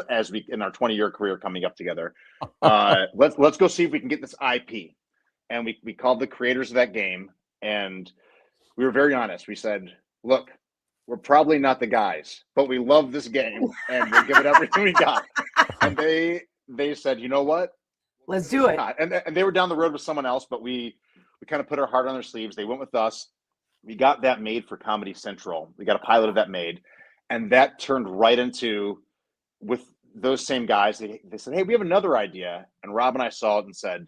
as we in our 20-year career coming up together, let's go see if we can get this IP. And we called the creators of that game, and we were very honest. We said, look, we're probably not the guys, but we love this game, and we'll give it everything we got. And they said, you know what? Let's do it. And they were down the road with someone else, but we kind of put our heart on their sleeves. They went with us. We got that made for Comedy Central. We got a pilot of that made, and that turned right into, with those same guys, they said, hey, we have another idea. And Rob and I saw it and said,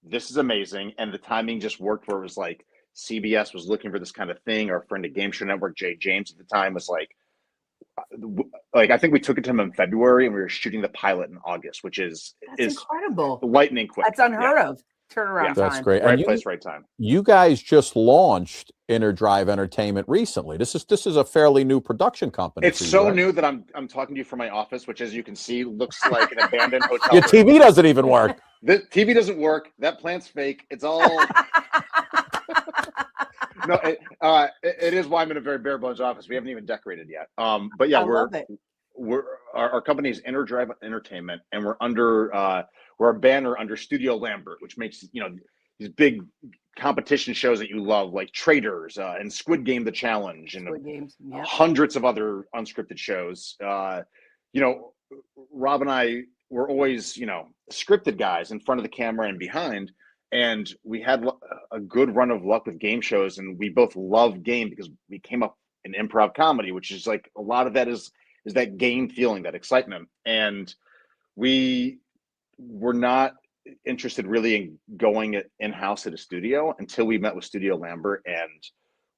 this is amazing. And the timing just worked where it was like CBS was looking for this kind of thing. Our friend at Game Show Network, Jay James at the time, was like I think we took it to him in February, and we were shooting the pilot in August, which is incredible. Lightning quick. That's unheard of. Turnaround time. That's great. Right And place, right time. You guys just launched Inner Drive Entertainment recently. This is a fairly new production company. It's so new that I'm talking to you from my office, which, as you can see, looks like an abandoned hotel. Your TV doesn't even work. The TV doesn't work. That plant's fake. It's all. No, it is why I'm in a very bare bones office. We haven't even decorated yet. But yeah, our company is Inner Drive Entertainment, and we're under we're a banner under Studio Lambert, which makes these big competition shows that you love, like Traders and Squid Game: The Challenge, and hundreds of other unscripted shows. Rob and I were always scripted guys in front of the camera and behind. And we had a good run of luck with game shows, and we both love game because we came up in improv comedy, which is like a lot of that is that game feeling, that excitement. And we were not interested really in going in-house at a studio until we met with Studio Lambert, and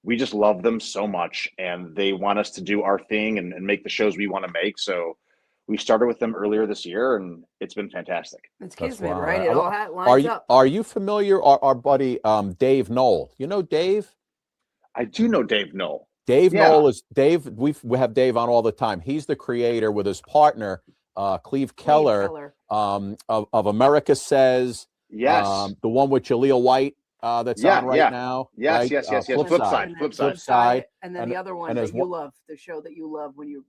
we just love them so much, and they want us to do our thing and make the shows we want to make. So we started with them earlier this year, and it's been fantastic. It's Kismet, right? It all lines up. Are you familiar? Our buddy Dave Knoll. You know Dave? I do know Dave Knoll. Dave Knoll is Dave. We have Dave on all the time. He's the creator with his partner, Cleve Keller, of America Says. Yes. The one with Jaleel White that's on right now. Yes, right? yes. Flip side. And then the other one that you love, the show that you love when you,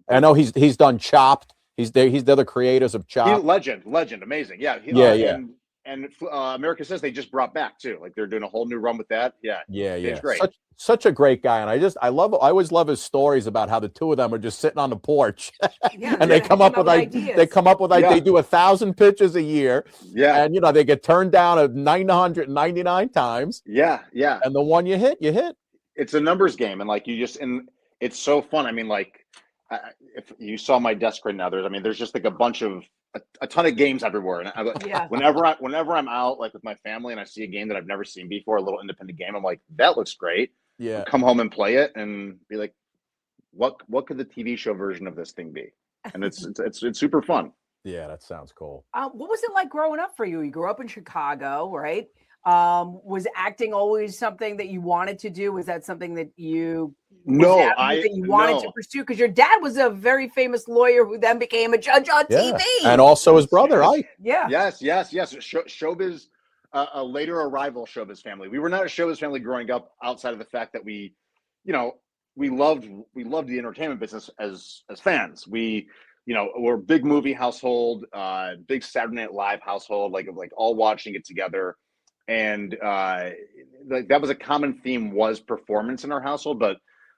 I know he's done Chopped. He's the other creators of Chopped. Legend, amazing. Yeah. And America Says they just brought back too. Like they're doing a whole new run with that. Yeah. It's great. Such a great guy, and I always love his stories about how the two of them are just sitting on the porch, and they come up with ideas. They do 1,000 pitches a year, and they get turned down 999 times. Yeah. And the one you hit. It's a numbers game, and it's so fun. I mean, if you saw my desk right now, there's just like a ton of games everywhere. And whenever I'm out with my family and I see a game that I've never seen before, a little independent game, I'm like, that looks great. Yeah. I'll come home and play it and be like, what could the TV show version of this thing be? And it's super fun. Yeah, that sounds cool. What was it like growing up for you? You grew up in Chicago, right? Was acting always something that you wanted to do? Was that something that you wanted to pursue? Because your dad was a very famous lawyer who then became a judge on TV, and also his brother Ike. Yes. Showbiz, a later arrival Showbiz family. We were not a Showbiz family growing up, outside of the fact that we loved the entertainment business as fans. We're a big movie household, big Saturday Night Live household, like all watching it together. And that was a common theme, was performance in our household, but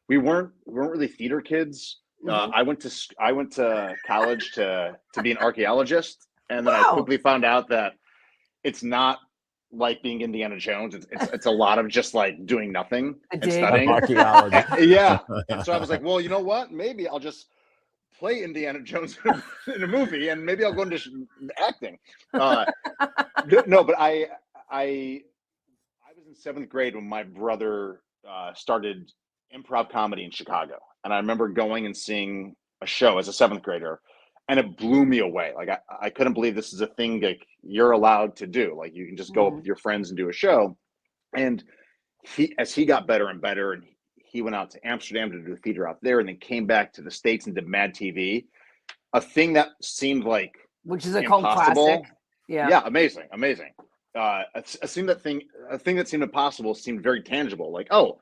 we weren't really theater kids. I went to college to be an archaeologist, and then I quickly found out that it's not like being Indiana Jones. It's a lot of just doing nothing and studying archaeology. Yeah. And so I was like, well, you know what? Maybe I'll just play Indiana Jones in a movie, and maybe I'll go into acting. No, but I was in 7th grade when my brother started improv comedy in Chicago, and I remember going and seeing a show as a 7th grader, and it blew me away. I couldn't believe this is a thing you're allowed to do. You can just go up with your friends and do a show. And as he got better and better, and he went out to Amsterdam to do theater out there, and then came back to the States and did Mad TV, a thing that seemed like which is a cult classic. Yeah, amazing. a thing that seemed impossible seemed very tangible. Like, oh,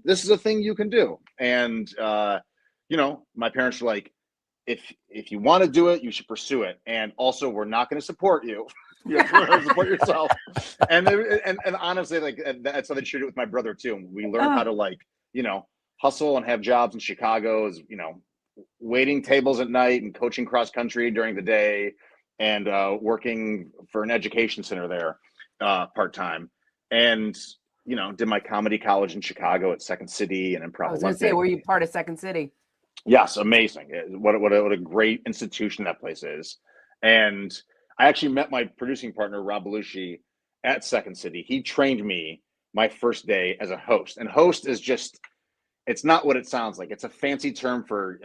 this is a thing you can do. And my parents were like, if you want to do it, you should pursue it. And also, we're not going to support you. You have to support yourself. And honestly, like that's how they treated it with my brother too. We learned how to hustle and have jobs in Chicago, as waiting tables at night and coaching cross country during the day, and working for an education center there part time. And did my comedy college in Chicago at Second City and Improv. I was going to say, were you part of Second City? Yes, amazing. What a great institution that place is. And I actually met my producing partner, Rob Belushi, at Second City. He trained me my first day as a host. And host is just, it's not what it sounds like. It's a fancy term for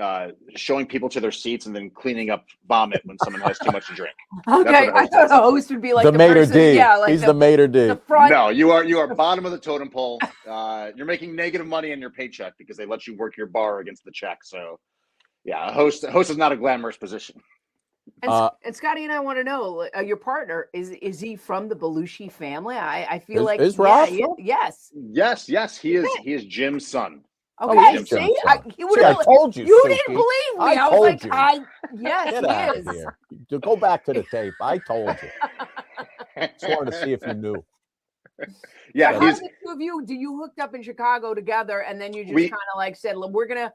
showing people to their seats and then cleaning up vomit when someone has too much to drink. Okay, I thought a host would be like the maitre d'. Yeah, like he's the maitre d'. No, you are bottom of the totem pole. You're making negative money in your paycheck because they let you work your bar against the check. So, yeah, a host is not a glamorous position. And Scotty and I want to know, your partner, is he from the Belushi family? I feel like is Rob? Yes. He is Jim's son. Okay, see, I told you. You Suki. didn't believe me. I was like, told you. Yes, Get he out is. of here. Go back to the tape. I told you. Just wanted to see if you knew. Yeah, so how did the two of you? Do you hooked up in Chicago together, and then you just kind of like said, "We're gonna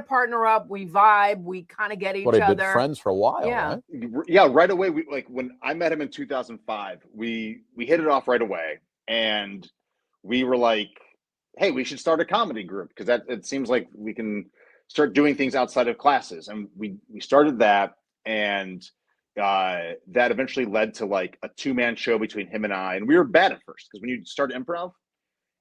partner up. We vibe. We kind of get each other." Been friends for a while. Yeah, right? Yeah. Right away, when I met him in 2005, we hit it off right away, and we were like, hey, we should start a comedy group because it seems like we can start doing things outside of classes. And we started that, and that eventually led to like a 2-man show between him and I. And we were bad at first because when you start improv,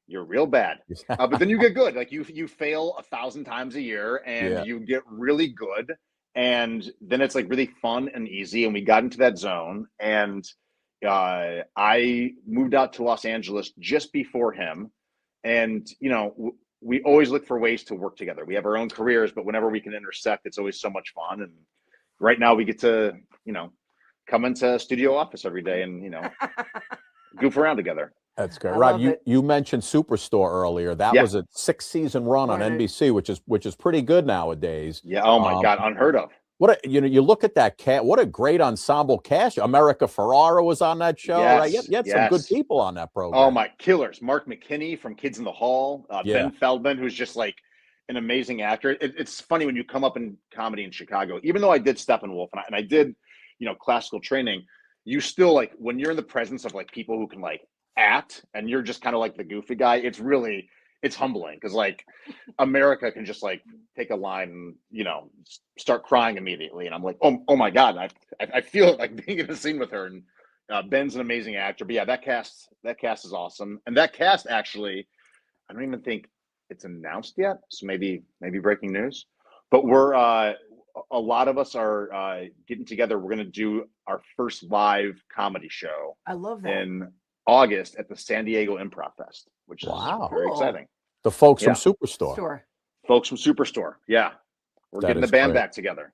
you're real bad. But then you get good. Like you fail 1,000 times a year and you get really good. And then it's like really fun and easy. And we got into that zone. And I moved out to Los Angeles just before him. And, we always look for ways to work together. We have our own careers, but whenever we can intersect, it's always so much fun. And right now we get to, come into a studio office every day and, goof around together. That's great. Rob, you mentioned Superstore earlier. That was a 6-season run on NBC, which is pretty good nowadays. Yeah. Oh my God. Unheard of. You look at that cast. What a great ensemble cast. America Ferrara was on that show. Yes, right? You had some good people on that program. Oh my killers! Mark McKinney from Kids in the Hall. Ben Feldman, who's just like an amazing actor. It's funny when you come up in comedy in Chicago. Even though I did Steppenwolf and I did, classical training, you still like when you're in the presence of like people who can like act and you're just kind of like the goofy guy. It's humbling because like America can just like take a line and start crying immediately, and I'm like, oh my God, I feel like being in a scene with her. And Ben's an amazing actor, but yeah, that cast is awesome. And that cast actually, I don't even think it's announced yet, so maybe breaking news. But we're a lot of us are getting together. We're going to do our first live comedy show. I love that. In August at the San Diego Improv Fest, which is very exciting. The folks from Superstore. Folks from Superstore. Yeah. We're getting the band back together.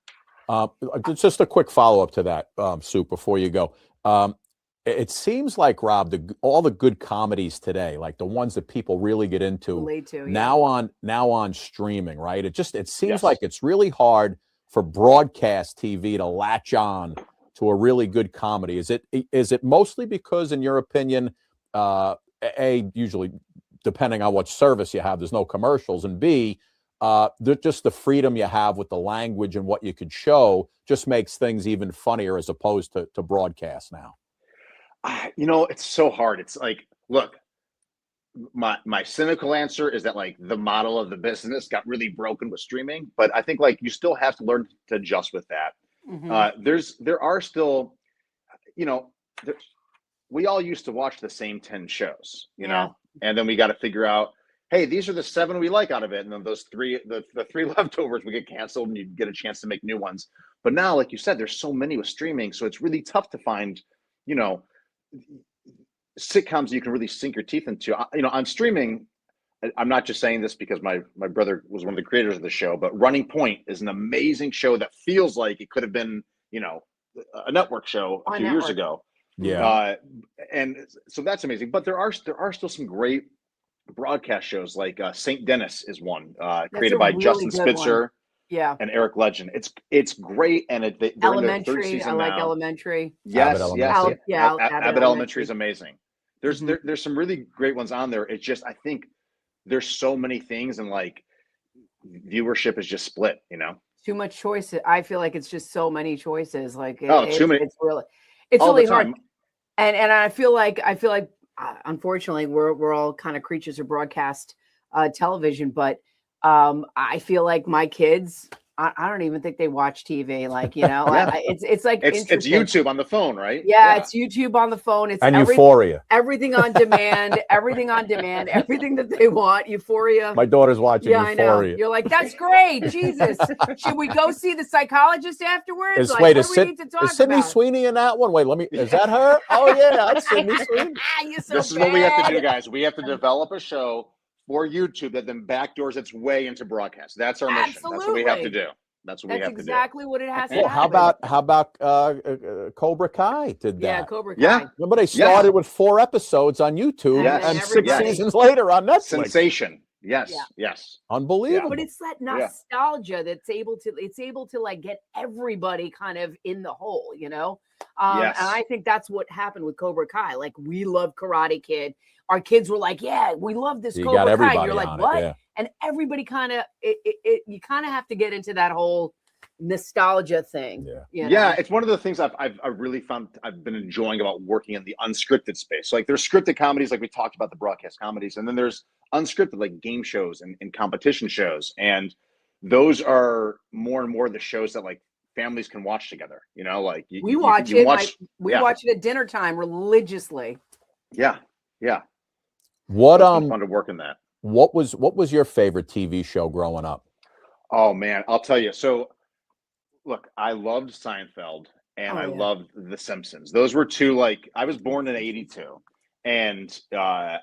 Just a quick follow-up to that, Sue, before you go. It seems like, Rob, all the good comedies today, like the ones that people really get into, now on streaming, right? It seems like it's really hard for broadcast TV to latch on to a really good comedy. Is it mostly because, in your opinion, usually depending on what service you have, there's no commercials, and B, just the freedom you have with the language and what you could show just makes things even funnier as opposed to broadcast now? It's so hard. It's like, look, my cynical answer is that like the model of the business got really broken with streaming, but I think like you still have to learn to adjust with that. Mm-hmm. There are still, we all used to watch the same 10 shows, and then we got to figure out, hey, these are the 7 we like out of it. And then those 3, the 3 leftovers would get canceled and you get a chance to make new ones. But now, like you said, there's so many with streaming. So it's really tough to find, sitcoms you can really sink your teeth into. On streaming, I'm not just saying this because my brother was one of the creators of the show, but Running Point is an amazing show that feels like it could have been, a network show a few years ago. Yeah. And so that's amazing. But there are still some great broadcast shows, like St. Dennis is one, created by really Justin good Spitzer one. Yeah. and Eric Legend. It's great, and they're in their third Elementary. season I like now. Elementary. Yes, Abbott yes. Elementary. Yeah, Abbott Elementary is amazing. There's some really great ones on there. It's just, I think there's so many things, and like viewership is just split, you know. Too much choices. I feel like it's just so many choices. Like too many. It's All really the hard. time. And I feel like unfortunately we're all kind of creatures of broadcast television, but I feel like my kids, I don't even think they watch TV. Like, you know, Yeah. it's like It's YouTube on the phone, right? Yeah, it's YouTube on the phone. It's And Euphoria. Everything on demand, everything on demand, everything that they want. Euphoria. My daughter's watching Yeah, I know. Euphoria. You're like, that's great. Jesus. Should we go see the psychologist afterwards? Like, Wait, what do we need to talk is Sydney about? Sweeney in that one? Wait, is that her? Oh yeah, that's Sydney Sweeney. You're so This is what we have to bad. do, guys. We have to develop a show for YouTube that then backdoors its way into broadcast. That's our mission. That's what we have to do. That's what we have exactly what it has to Well, happen. how about Cobra Kai did that? Yeah, Cobra Kai. Yeah. Remember they started with 4 episodes on YouTube Yes. and And 6 everybody- seasons later on Netflix. Sensation. Yes. Yeah. Yes. Unbelievable. But it's that nostalgia that's able to like get everybody kind of in the hole, you know? Yes. And I think that's what happened with Cobra Kai. Like, we love Karate Kid. Our kids were like, yeah, we love this You Cobra got Kai. everybody And you're like, on it, what? yeah. And everybody kind of, you kind of have to get into that whole nostalgia thing. Yeah. you know? Yeah, it's one of the things I've really found I've been enjoying about working in the unscripted space. So, like, there's scripted comedies, like we talked about the broadcast comedies, and then there's unscripted, like game shows and competition shows, and those are more and more the shows that like families can watch together. You know, like We watch it. We yeah. watch it at dinner time religiously. Yeah, yeah. What It's fun to work in that. What was your favorite TV show growing up? Oh man, I'll tell you. So, look, I loved Seinfeld and I loved The Simpsons. Those were two, like, I was born in '82, and I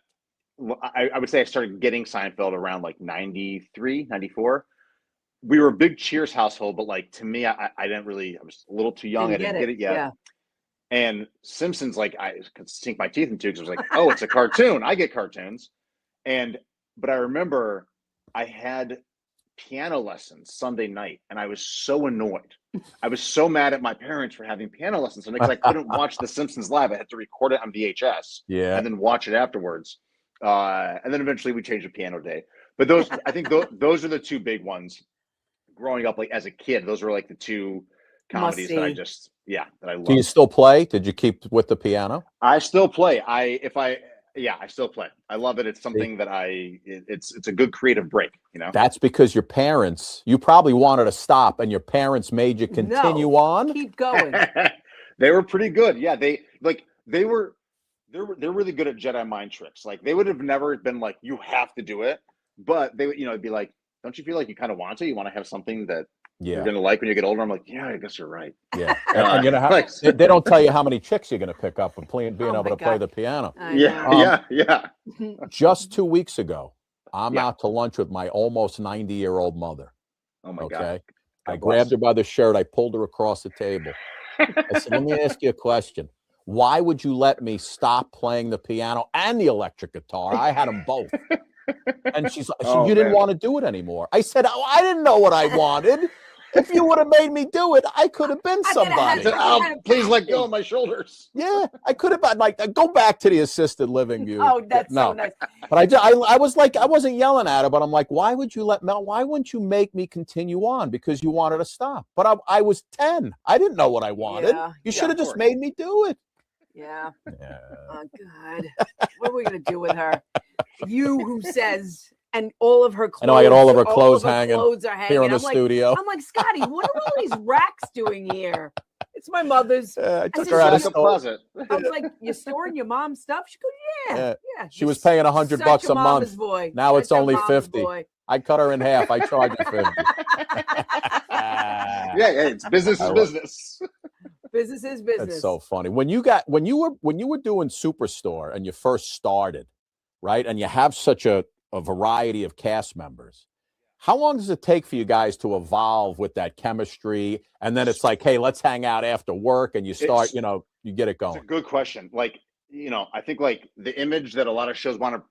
would say I started getting Seinfeld around like 93, 94. We were a big Cheers household, but like to me, I didn't really, I was a little too young. I didn't get it yet. Yeah. And Simpsons, like, I could sink my teeth into because it was like, oh, it's a cartoon. I get cartoons. But I remember I had piano lessons Sunday night, and I was so annoyed. I was so mad at my parents for having piano lessons Sunday because I couldn't watch The Simpsons live. I had to record it on VHS and then watch it afterwards. And then eventually we changed to piano day. But those, I think those are the two big ones growing up, like as a kid. Those were like the two comedies that I just, that I love. Do you still play? Did you keep with the piano? I still play. I still play. I love it. It's something that it's a good creative break, you know? That's because your parents, you probably wanted to stop and your parents made you continue on. Keep going. They were pretty good. Yeah. They're really good at Jedi mind tricks. Like, they would have never been like, you have to do it, but they would, it'd be like, don't you feel like you kind of want to? You want to have something that you're going to like when you get older? I'm like, yeah, I guess you're right. Yeah. And you know, they don't tell you how many chicks you're going to pick up and being able to play the piano. Yeah. Just 2 weeks ago, I'm out to lunch with my almost 90-year-old mother. Oh my God. I grabbed her by the shirt. I pulled her across the table. I said, let me ask you a question. Why would you let me stop playing the piano and the electric guitar? I had them both. And she's like, you didn't want to do it anymore. I said, I didn't know what I wanted. If you would have made me do it, I could have been somebody. Please let go of my shoulders. Yeah, I could have been like, go back to the assisted living view. Oh, that's so nice. But I was like, I wasn't yelling at her, but I'm like, why wouldn't you make me continue on because you wanted to stop? But I was 10. I didn't know what I wanted. You should have just made me do it. Yeah. Oh God. What are we gonna do with her? You who says, and all of her clothes. I know I got all of her clothes hanging here in the I'm studio. I'm like, Scotty, what are all these racks doing here? It's my mother's. I took her out of the closet. I was like, you're storing your mom's stuff? She goes, yeah. She was paying $100 a month. Boy. Now it's only 50. Boy. I cut her in half. I charge her 50. It's business is business. Business is business. That's so funny. When you were doing Superstore and you first started, right? And you have such a variety of cast members. How long does it take for you guys to evolve with that chemistry? And then it's like, hey, let's hang out after work, and you start, you get it going. It's a good question. Like, I think like the image that a lot of shows want to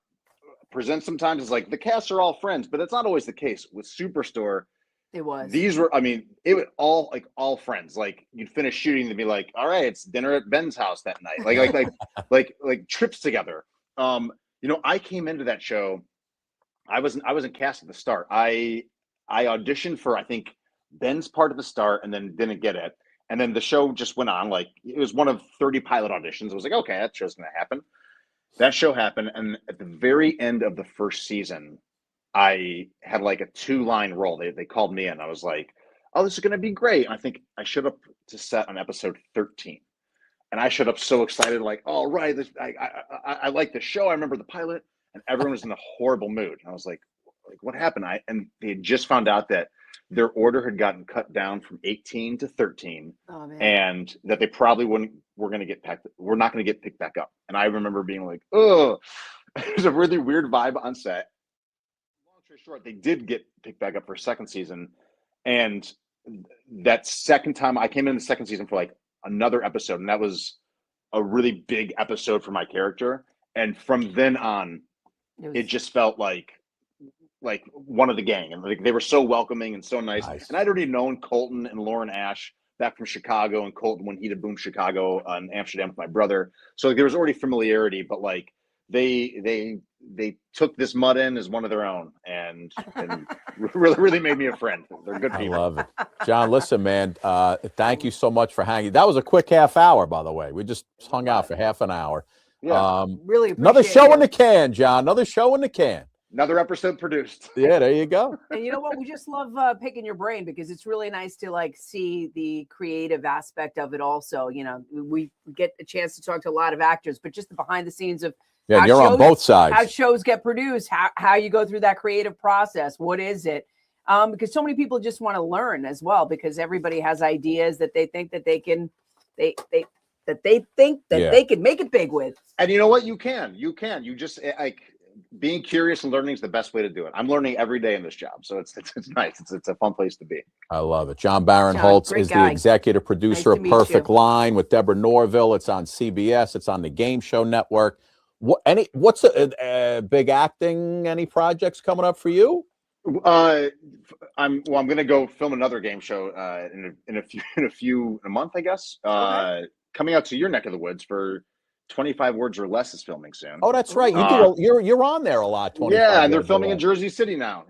present sometimes is like the cast are all friends, but that's not always the case. With Superstore, it was. These were, it was all friends. Like you'd finish shooting to be like, all right, it's dinner at Ben's house that night. Like trips together. I came into that show. I wasn't cast at the start. I auditioned for, I think, Ben's part at the start and then didn't get it. And then the show just went on. Like it was one of 30 pilot auditions. I was like, okay, that show's going to happen. That show happened. And at the very end of the first season, I had like a 2-line role. They called me in. I was like, oh, this is going to be great. And I think I showed up to set on episode 13. And I showed up so excited, like, all right, I like the show. I remember the pilot. And everyone was in a horrible mood. And I was like, what happened? And they had just found out that their order had gotten cut down from 18 to 13, and that they probably we're not going to get picked back up. And I remember being like, oh, it was a really weird vibe on set. Long story short, they did get picked back up for a second season. And that second time I came in the second season for like another episode, and that was a really big episode for my character. And from then on, it just felt like one of the gang, and like they were so welcoming and so nice. And I'd already known Colton and Lauren Ash back from Chicago, and Colton when he did Boom Chicago in Amsterdam with my brother. So like, there was already familiarity, but like they took this mud in as one of their own, and really made me a friend. They're good people. I love it. John, listen, man, thank you so much for hanging. That was a quick half hour, by the way. We just hung out for half an hour. Yeah, really another show in the can, John. Another show in the can. Another episode produced. Yeah, there you go. And you know what? We just love picking your brain because it's really nice to like see the creative aspect of it. Also, we get a chance to talk to a lot of actors, but just the behind the scenes of you're on both sides. How shows get produced, how you go through that creative process. What is it? Because so many people just want to learn as well, because everybody has ideas that they think that they can they think that they can make it big with. And you know what? You can. You just like being curious and learning is the best way to do it. I'm learning every day in this job, so it's nice. It's a fun place to be. I love it. John Barinholtz is the executive producer of Perfect Line with Deborah Norville. It's on CBS. It's on the Game Show Network. What's a big acting? Any projects coming up for you? I'm going to go film another game show in a month, I guess. Coming out to your neck of the woods for 25 Words or Less is filming soon. Oh, that's right. You're on there a lot. Yeah, and they're filming in Jersey City now.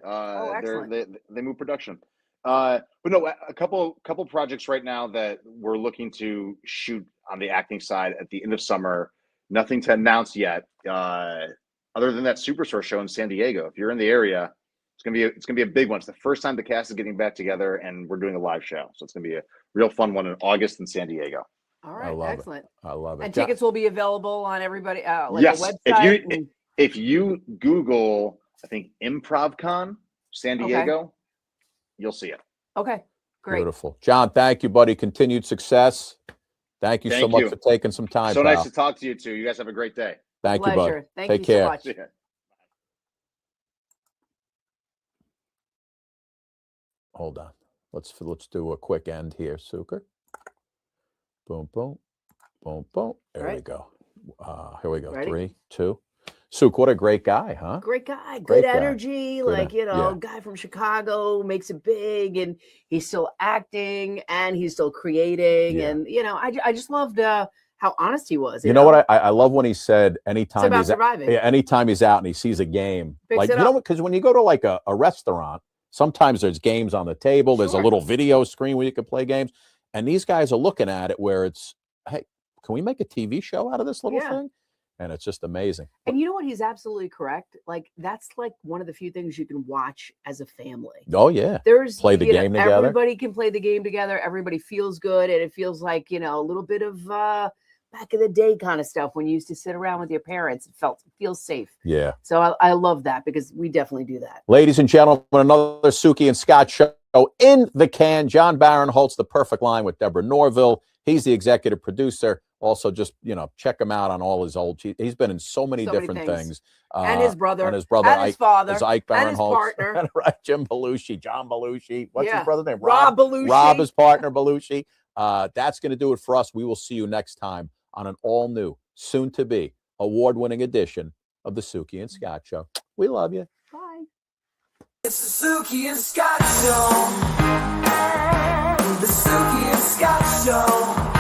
Excellent. They moved production. But no, a couple projects right now that we're looking to shoot on the acting side at the end of summer. Nothing to announce yet. Other than that Superstore show in San Diego. If you're in the area, it's gonna be a big one. It's the first time the cast is getting back together, and we're doing a live show. So it's gonna be a real fun one in August in San Diego. All right, excellent. I love it. And tickets will be available on everybody a yes. website. If you Google, I think ImprovCon San Diego, you'll see it. Okay, great. Beautiful. John, thank you, buddy. Continued success. Thank you so much for taking some time. So nice to talk to you too. You guys have a great day. Thank you, buddy. Take care. So much. Hold on. Let's do a quick end here, Suker. Boom, boom, boom, boom. There we go. Here we go. Ready? 3, 2. Suk, what a great guy, huh? Great guy, good energy, guy from Chicago, makes it big, and he's still acting and he's still creating. And, I just loved how honest he was. You know what? I love when he said anytime anytime he's out and he sees a game, picks because when you go to like a restaurant, sometimes there's games on the table. There's a little video screen where you can play games. And these guys are looking at it where it's, hey, can we make a TV show out of this little thing? And it's just amazing. And you know what? He's absolutely correct. Like, that's like one of the few things you can watch as a family. Oh, yeah. Play the game together. Everybody can play the game together. Everybody feels good. And it feels like, a little bit of back in the day kind of stuff when you used to sit around with your parents. It feels safe. Yeah. So I love that because we definitely do that. Ladies and gentlemen, another Suki and Scott show in the can. John Barinholtz, The Perfect Line with Deborah Norville. He's the executive producer. Also, just check him out on all his old. He's been in so many different things. And his brother, and his Ike, father, is Ike Barinholtz, and his partner, right? Jim Belushi, John Belushi. What's his brother's name? Rob Belushi. Rob, his partner, Belushi. That's going to do it for us. We will see you next time on an all-new, soon-to-be, award-winning edition of the Suki and Scott Show. We love you. Bye. It's the Suki and Scott Show. The Suki and Scott Show.